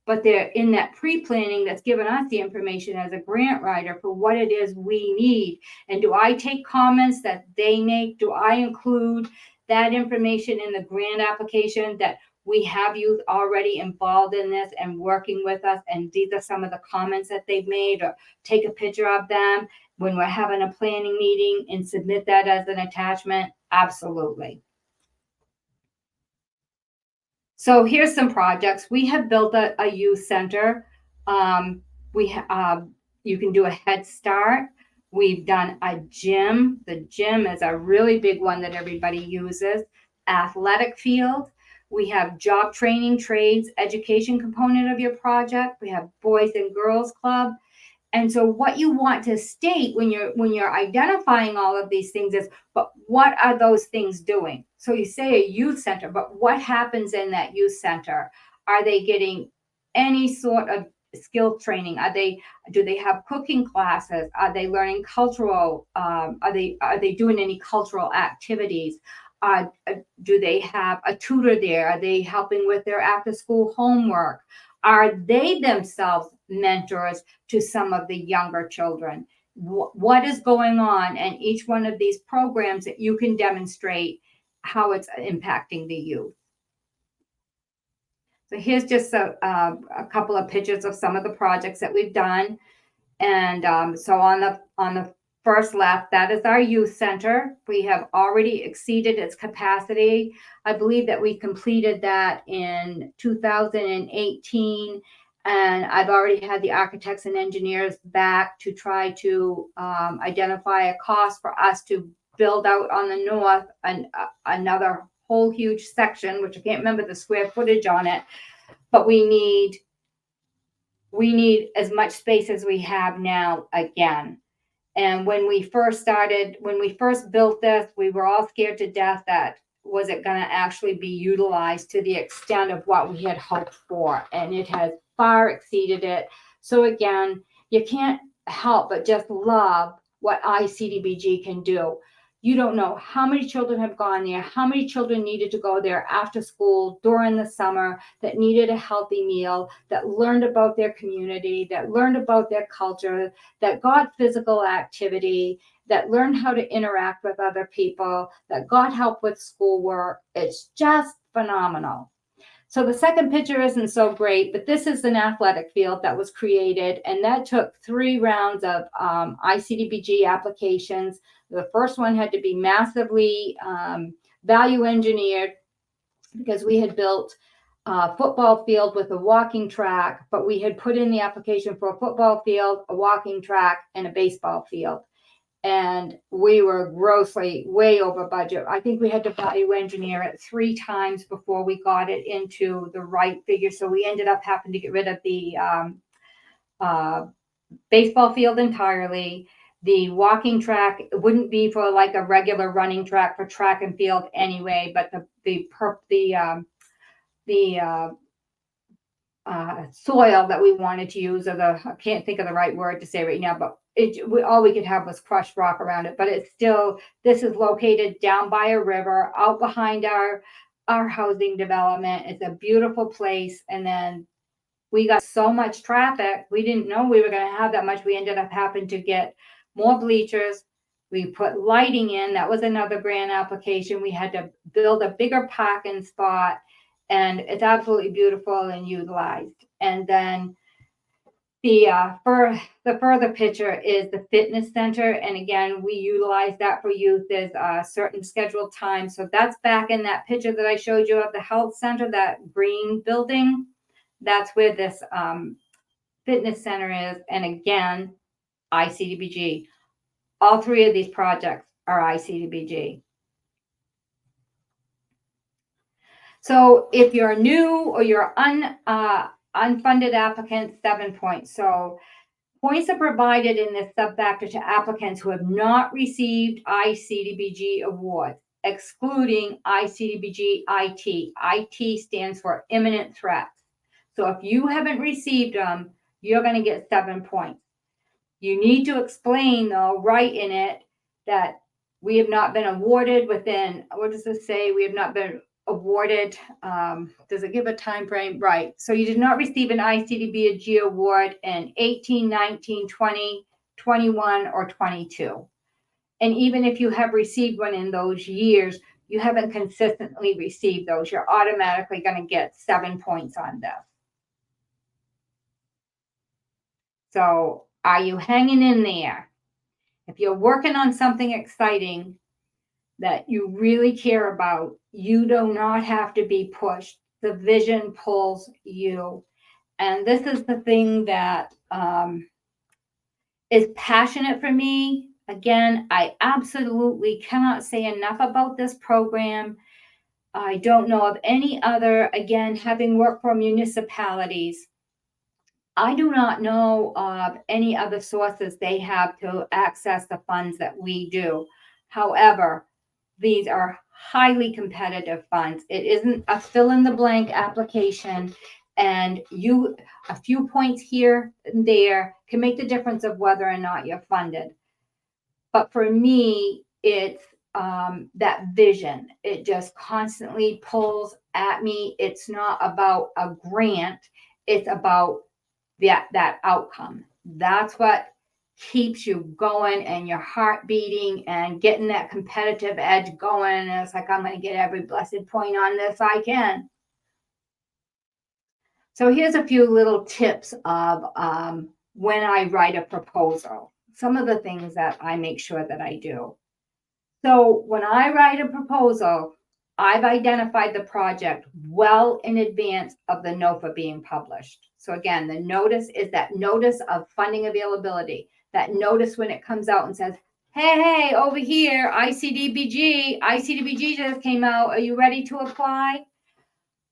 but they're in that pre-planning that's given us the information as a grant writer for what it is we need. And do I take comments that they make? Do I include that information in the grant application, that we have youth already involved in this and working with us, and these are some of the comments that they've made, or take a picture of them when we're having a planning meeting and submit that as an attachment? Absolutely. So here's some projects. We have built a youth center. You can do a Head Start. We've done a gym. The gym is a really big one that everybody uses. Athletic field. We have job training, trades, education component of your project. We have Boys and Girls Club. And so what you want to state when you're identifying all of these things is, but what are those things doing? So you say a youth center, but what happens in that youth center? Are they getting any sort of skill training? Do they have cooking classes? Are they learning cultural? Are they doing any cultural activities? Do they have a tutor there? Are they helping with their after school homework? Are they themselves mentors to some of the younger children? What is going on in each one of these programs that you can demonstrate how it's impacting the youth? So here's just a couple of pictures of some of the projects that we've done. And so on the first left, that is our youth center. We have already exceeded its capacity. I believe that we completed that in 2018. And I've already had the architects and engineers back to try to identify a cost for us to build out on the north another whole huge section, which I can't remember the square footage on it, but we need as much space as we have now again. And when we first built this, we were all scared to death that was it going to actually be utilized to the extent of what we had hoped for. And it has far exceeded it. So again, you can't help but just love what ICDBG can do. You don't know how many children have gone there, how many children needed to go there after school during the summer that needed a healthy meal, that learned about their community, that learned about their culture, that got physical activity, that learned how to interact with other people, that got help with schoolwork. It's just phenomenal. So the second picture isn't so great, but this is an athletic field that was created, and that took 3 rounds of ICDBG applications. The first one had to be massively value engineered because we had built a football field with a walking track, but we had put in the application for a football field, a walking track, and a baseball field. And we were grossly way over budget. I think we had to value engineer it 3 times before we got it into the right figure. So we ended up having to get rid of the baseball field entirely. The walking track wouldn't be for like a regular running track for track and field anyway, but the soil that we wanted to use, or I can't think of the right word to say right now, but all we could have was crushed rock around it. But it's still, this is located down by a river out behind our housing development. It's a beautiful place. And then we got so much traffic, we didn't know we were going to have that much. We ended up having to get more bleachers. We put lighting in. That was another grant application. We had to build a bigger parking spot, and it's absolutely beautiful and utilized. And then The further picture is the fitness center. And again, we utilize that for youth. There's a certain scheduled time. So that's back in that picture that I showed you of the health center, that green building. That's where this fitness center is. And again, ICDBG. All three of these projects are ICDBG. So if you're new or you're unfunded applicant, 7 points. So points are provided in this subfactor to applicants who have not received ICDBG awards, excluding ICDBG IT. IT stands for imminent threats. So if you haven't received them, you're going to get 7 points. You need to explain, though, right in it, that we have not been awarded within, what does this say? We have not been awarded. Does it give a time frame? Right. So you did not receive an ICDBG award in 18, 19, 20, 21, or 22. And even if you have received one in those years, you haven't consistently received those. You're automatically going to get 7 points on this. So are you hanging in there? If you're working on something exciting that you really care about, you do not have to be pushed. The vision pulls you. And this is the thing that is passionate for me. Again, I absolutely cannot say enough about this program. I don't know of any other, again, having worked for municipalities, I do not know of any other sources they have to access the funds that we do. However, these are highly competitive funds. It isn't a fill in the blank application, and a few points here and there can make the difference of whether or not you're funded. But for me, it's that vision. It just constantly pulls at me. It's not about a grant. It's about that outcome. That's what keeps you going and your heart beating and getting that competitive edge going. And it's like, I'm going to get every blessed point on this I can. So here's a few little tips of when I write a proposal, some of the things that I make sure that I do. So when I write a proposal, I've identified the project well in advance of the NOFA being published. So again, the notice is that notice of funding availability, that notice when it comes out and says, hey, over here, ICDBG just came out. Are you ready to apply?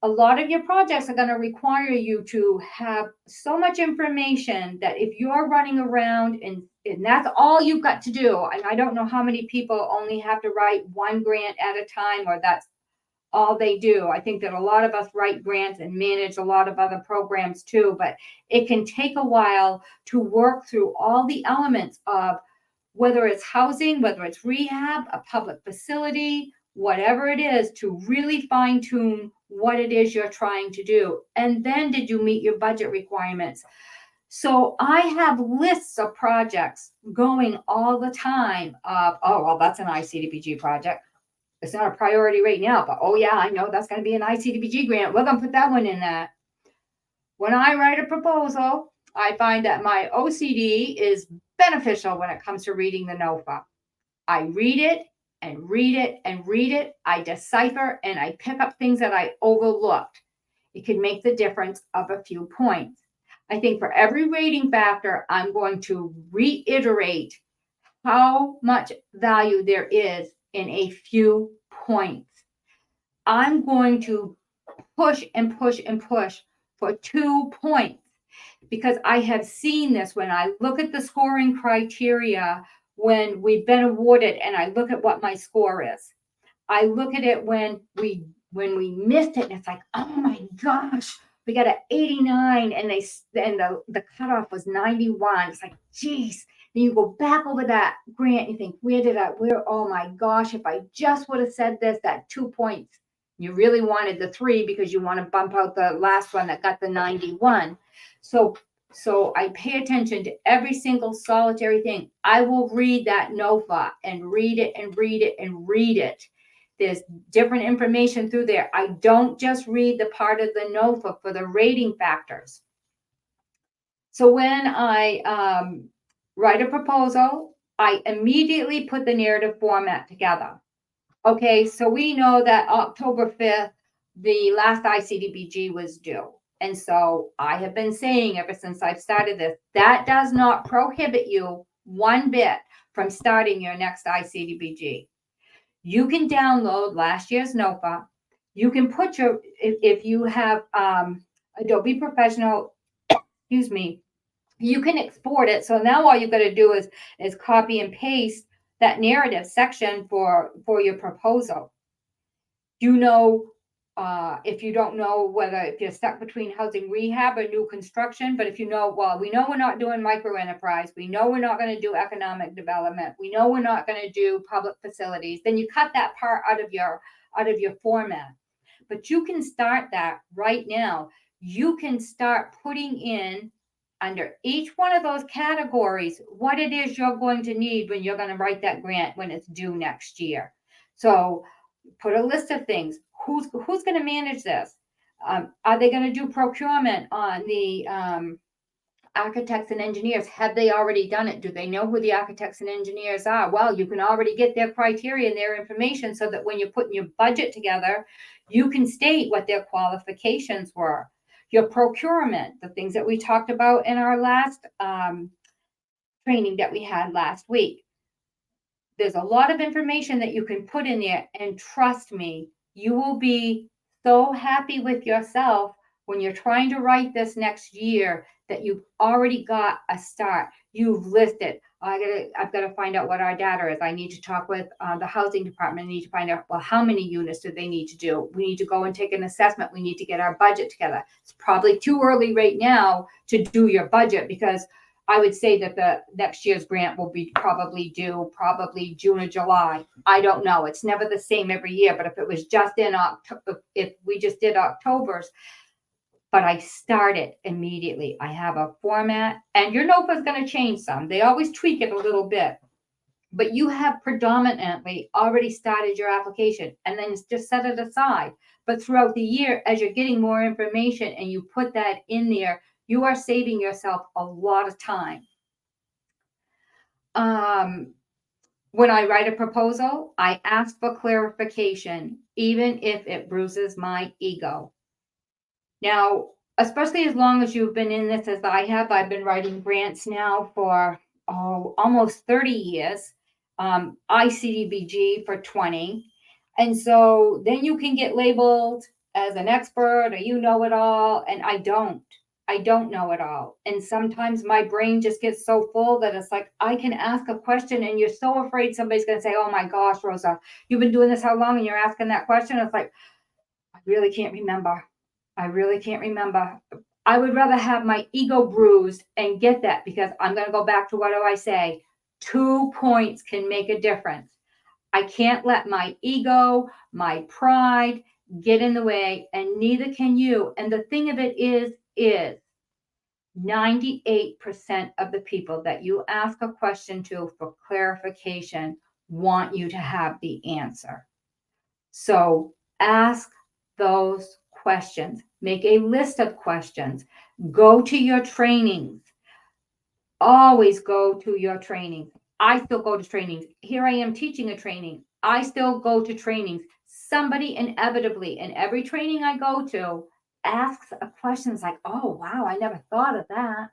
A lot of your projects are going to require you to have so much information that if you're running around and that's all you've got to do, and I don't know how many people only have to write one grant at a time, or that's all they do. I think that a lot of us write grants and manage a lot of other programs too, but it can take a while to work through all the elements of whether it's housing, whether it's rehab, a public facility, whatever it is, to really fine tune what it is you're trying to do. And then did you meet your budget requirements? So I have lists of projects going all the time of, oh, well, that's an ICDBG project. It's not a priority right now, but oh yeah, I know that's going to be an ICDBG grant. We're going to put that one in that. When I write a proposal, I find that my OCD is beneficial when it comes to reading the NOFA. I read it and read it and read it. I decipher and I pick up things that I overlooked. It can make the difference of a few points. I think for every rating factor, I'm going to reiterate how much value there is in a few points. I'm going to push and push and push for 2 points because I have seen this when I look at the scoring criteria when we've been awarded and I look at what my score is. I look at it when we missed it and it's like, oh my gosh, we got an 89 and the cutoff was 91. It's like, geez. Then you go back over that grant and you think, oh my gosh, if I just would have said this, that 2 points. You really wanted the 3 because you want to bump out the last one that got the 91. So I pay attention to every single solitary thing. I will read that NOFA and read it and read it and read it. There's different information through there. I don't just read the part of the NOFA for the rating factors. So when I write a proposal, I immediately put the narrative format together. Okay, so we know that October 5th, the last ICDBG was due. And so I have been saying ever since I've started this, that does not prohibit you one bit from starting your next ICDBG. You can download last year's NOFA. You can put if you have Adobe Professional, excuse me, you can export it. So now all you've got to do is copy and paste that narrative section for your proposal. If you don't know whether if you're stuck between housing rehab or new construction, but if you know, well, we know we're not doing micro enterprise, we know we're not going to do economic development, we know we're not going to do public facilities, then you cut that part out of your format. But you can start that right now. You can start putting in under each one of those categories what it is you're going to need when you're going to write that grant when it's due next year. So put a list of things. Who's going to manage this? Are they going to do procurement on the architects and engineers? Have they already done it? Do they know who the architects and engineers are? Well, you can already get their criteria and their information so that when you're putting your budget together, you can state what their qualifications were. Your procurement, the things that we talked about in our last training that we had last week. There's a lot of information that you can put in there, and trust me, you will be so happy with yourself when you're trying to write this next year that you've already got a start. You've listed, I've got to find out what our data is. I need to talk with the housing department. I need to find out, well, how many units do they need to do? We need to go and take an assessment. We need to get our budget together. It's probably too early right now to do your budget, because I would say that the next year's grant will be probably due June or July. I don't know. It's never the same every year, but if it was just in October, if we just did October's, but I started immediately. I have a format, and your NOFA is going to change some. They always tweak it a little bit, but you have predominantly already started your application, and then just set it aside. But throughout the year, as you're getting more information and you put that in there, you are saving yourself a lot of time. When I write a proposal, I ask for clarification, even if it bruises my ego. Now, especially as long as you've been in this as I have, I've been writing grants now for almost 30 years, ICDBG for 20. And so then you can get labeled as an expert or you know it all, and I don't know it all. And sometimes my brain just gets so full that it's like, I can ask a question and you're so afraid somebody's going to say, oh my gosh, Rosa, you've been doing this how long and you're asking that question? It's like, I really can't remember. I would rather have my ego bruised and get that, because I'm going to go back to what do I say? 2 points can make a difference. I can't let my ego, my pride get in the way, and neither can you. And the thing of it is 98% of the people that you ask a question to for clarification want you to have the answer. So ask those questions. Make a list of questions. Go to your trainings. Always go to your trainings. I still go to trainings. Here I am teaching a training. I still go to trainings. Somebody inevitably in every training I go to asks a question. It's like, oh, wow, I never thought of that.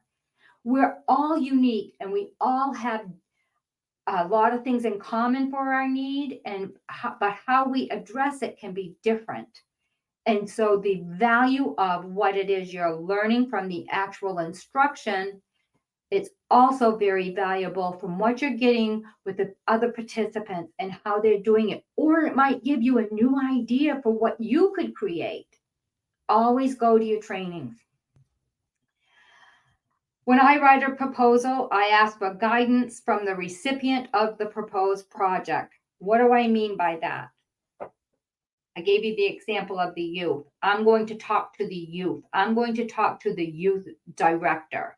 We're all unique and we all have a lot of things in common for our need, but how we address it can be different. And so the value of what it is you're learning from the actual instruction, it's also very valuable from what you're getting with the other participants and how they're doing it. Or it might give you a new idea for what you could create. Always go to your trainings. When I write a proposal, I ask for guidance from the recipient of the proposed project. What do I mean by that? I gave you the example of the youth. I'm going to talk to the youth. I'm going to talk to the youth director.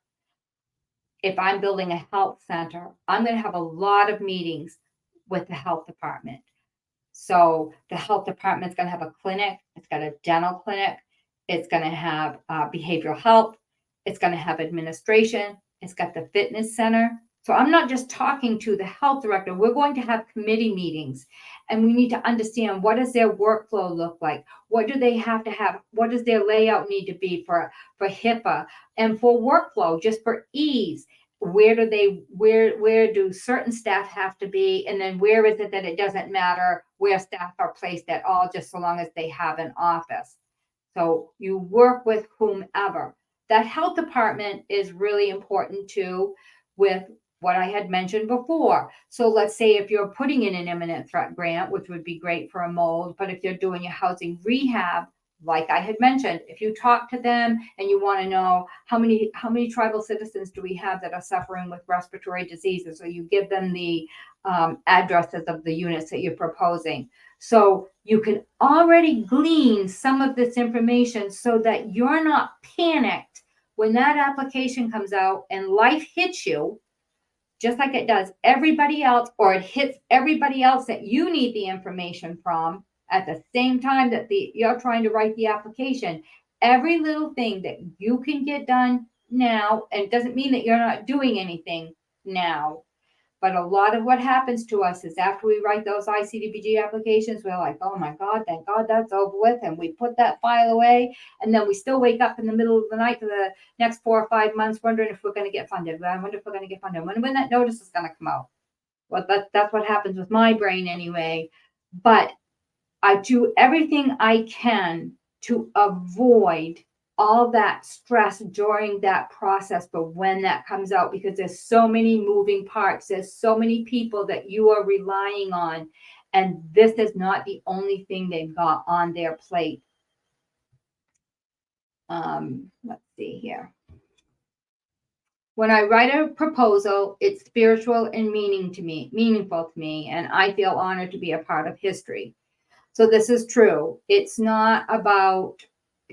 If I'm building a health center, I'm going to have a lot of meetings with the health department. So the health department is going to have a clinic. It's got a dental clinic. It's going to have behavioral health. It's going to have administration. It's got the fitness center. So I'm not just talking to the health director. We're going to have committee meetings, and we need to understand, what does their workflow look like? What do they have to have? What does their layout need to be for HIPAA and for workflow, just for ease? Where do certain staff have to be? And then where is it that it doesn't matter where staff are placed at all, just so long as they have an office? So you work with whomever. That health department is really important too, with what I had mentioned before. So let's say if you're putting in an imminent threat grant, which would be great for a mold, but if you're doing a housing rehab, like I had mentioned, if you talk to them and you want to know how many tribal citizens do we have that are suffering with respiratory diseases, so you give them the addresses of the units that you're proposing. So you can already glean some of this information so that you're not panicked when that application comes out and life hits you, just like it does everybody else, or it hits everybody else that you need the information from at the same time that you're trying to write the application. Every little thing that you can get done now, and it doesn't mean that you're not doing anything now, but a lot of what happens to us is after we write those ICDBG applications, we're like, oh my God, thank God that's over with. And we put that file away. And then we still wake up in the middle of the night for the next 4 or 5 months wondering if we're going to get funded. I wonder if we're going to get funded. When that notice is going to come out. Well, that's what happens with my brain anyway. But I do everything I can to avoid all that stress during that process, but when that comes out, because there's so many moving parts, there's so many people that you are relying on, and this is not the only thing they've got on their plate. Let's see here. When I write a proposal, it's spiritual and meaningful to me, and I feel honored to be a part of history. So this is true. It's not about,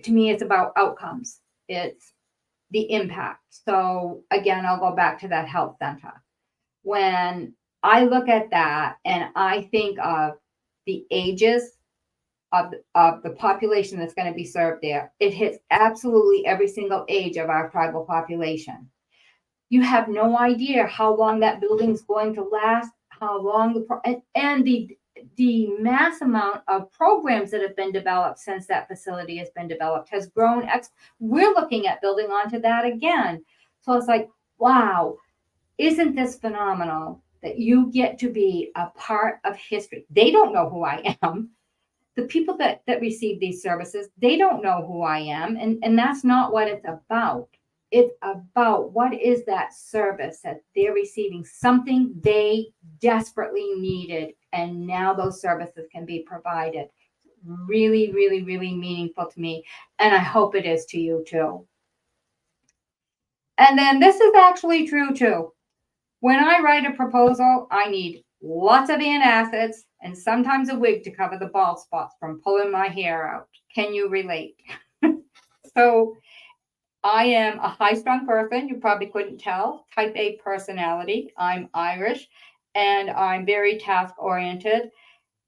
to me, it's about outcomes. It's the impact. So again, I'll go back to that health center. When I look at that and I think of the ages of the population that's going to be served there, it hits absolutely every single age of our tribal population. You have no idea how long that building's going to last, how long and the mass amount of programs that have been developed since that facility has been developed has grown. We're looking at building onto that again. So it's like, wow, isn't this phenomenal that you get to be a part of history? They don't know who I am. The people that receive these services, they don't know who I am. And that's not what it's about. It's about what is that service that they're receiving, something they desperately needed, and now those services can be provided. Really, really, really meaningful to me, and I hope it is to you too. And then this is actually true too. When I write a proposal, I need lots of antacids and sometimes a wig to cover the bald spots from pulling my hair out. Can you relate? So I am a high-strung person. You probably couldn't tell. Type A personality. I'm Irish, and I'm very task-oriented.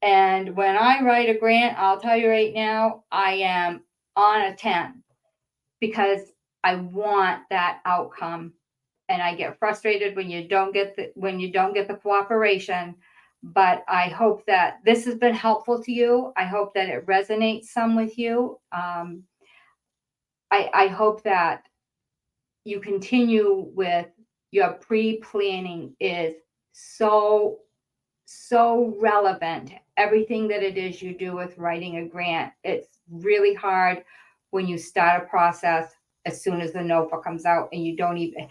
And when I write a grant, I'll tell you right now, I am on a 10 because I want that outcome. And I get frustrated when you don't get the cooperation. But I hope that this has been helpful to you. I hope that it resonates some with you. I hope that you continue with your pre-planning is so relevant. Everything that it is you do with writing a grant, it's really hard when you start a process as soon as the NOFA comes out, and you don't even,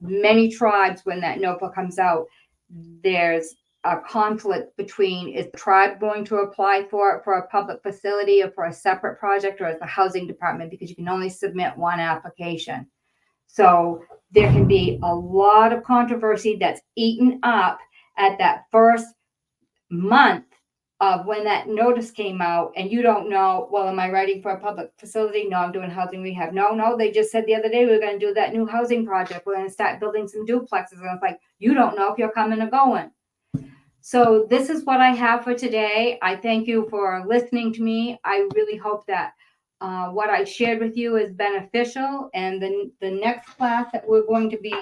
many tribes, when that NOFA comes out, there's a conflict between, is the tribe going to apply for it for a public facility or for a separate project, or as the housing department, because you can only submit one application. So there can be a lot of controversy that's eaten up at that first month of when that notice came out, and you don't know, well, am I writing for a public facility? No, I'm doing housing rehab. No, they just said the other day we were going to do that new housing project. We're going to start building some duplexes. And it's like, you don't know if you're coming or going. So this is what I have for today. I thank you for listening to me. I really hope that what I shared with you is beneficial, and the next class that we're going to be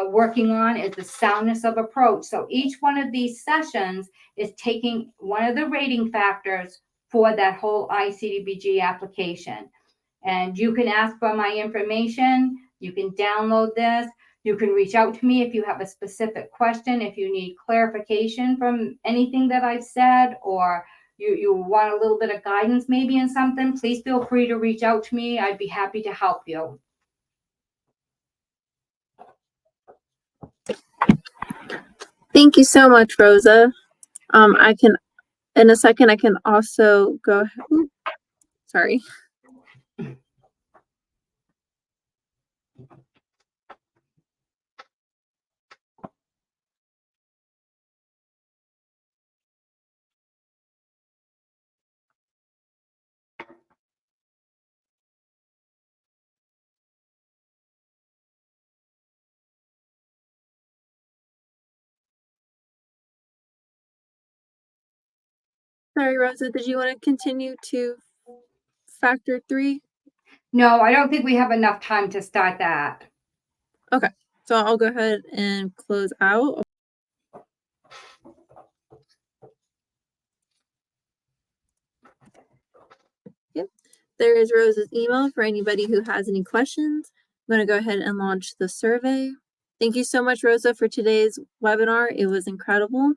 working on is the soundness of approach. So each one of these sessions is taking one of the rating factors for that whole ICDBG application. And you can ask for my information. You can download this. You can reach out to me if you have a specific question, if you need clarification from anything that I've said, or you want a little bit of guidance maybe in something, please feel free to reach out to me. I'd be happy to help you. Thank you so much, Rosa. I can, in a second, I can also go, sorry. Sorry, Rosa, did you want to continue to factor 3? No, I don't think we have enough time to start that. Okay, so I'll go ahead and close out. Yep. There is Rosa's email for anybody who has any questions. I'm going to go ahead and launch the survey. Thank you so much, Rosa, for today's webinar. It was incredible.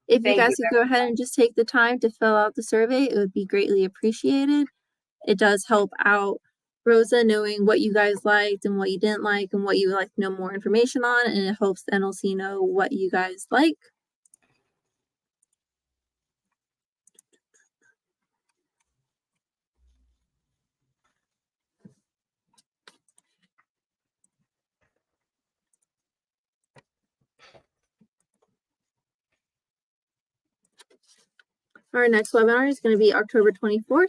If you guys could go ahead and just take the time to fill out the survey, it would be greatly appreciated. It does help out Rosa knowing what you guys liked and what you didn't like and what you would like to know more information on, and it helps NLC know what you guys like. Our next webinar is going to be October 24th.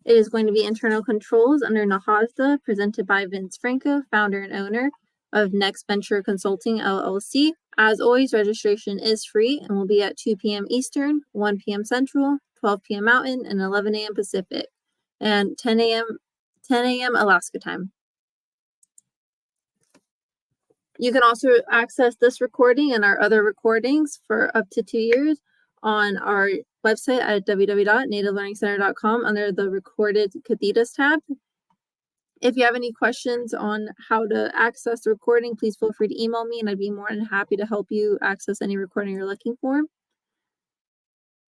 It is going to be Internal Controls under NAHASDA, presented by Vince Franco, founder and owner of Next Venture Consulting, LLC. As always, registration is free and will be at 2 p.m. Eastern, 1 p.m. Central, 12 p.m. Mountain, and 11 a.m. Pacific, and 10 a.m. Alaska time. You can also access this recording and our other recordings for up to 2 years on our website at www.nativelearningcenter.com under the Recorded Kathitas tab. If you have any questions on how to access the recording, please feel free to email me and I'd be more than happy to help you access any recording you're looking for.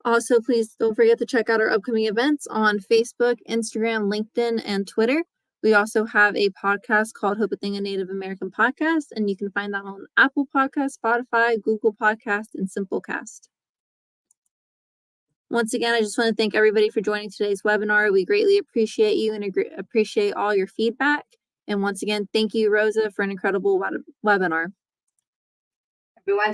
Also, please don't forget to check out our upcoming events on Facebook, Instagram, LinkedIn, and Twitter. We also have a podcast called Hope a Thing, a Native American Podcast, and you can find that on Apple Podcasts, Spotify, Google Podcasts, and Simplecast. Once again, I just want to thank everybody for joining today's webinar. We greatly appreciate you and appreciate all your feedback. And once again, thank you, Rosa, for an incredible webinar. Everyone.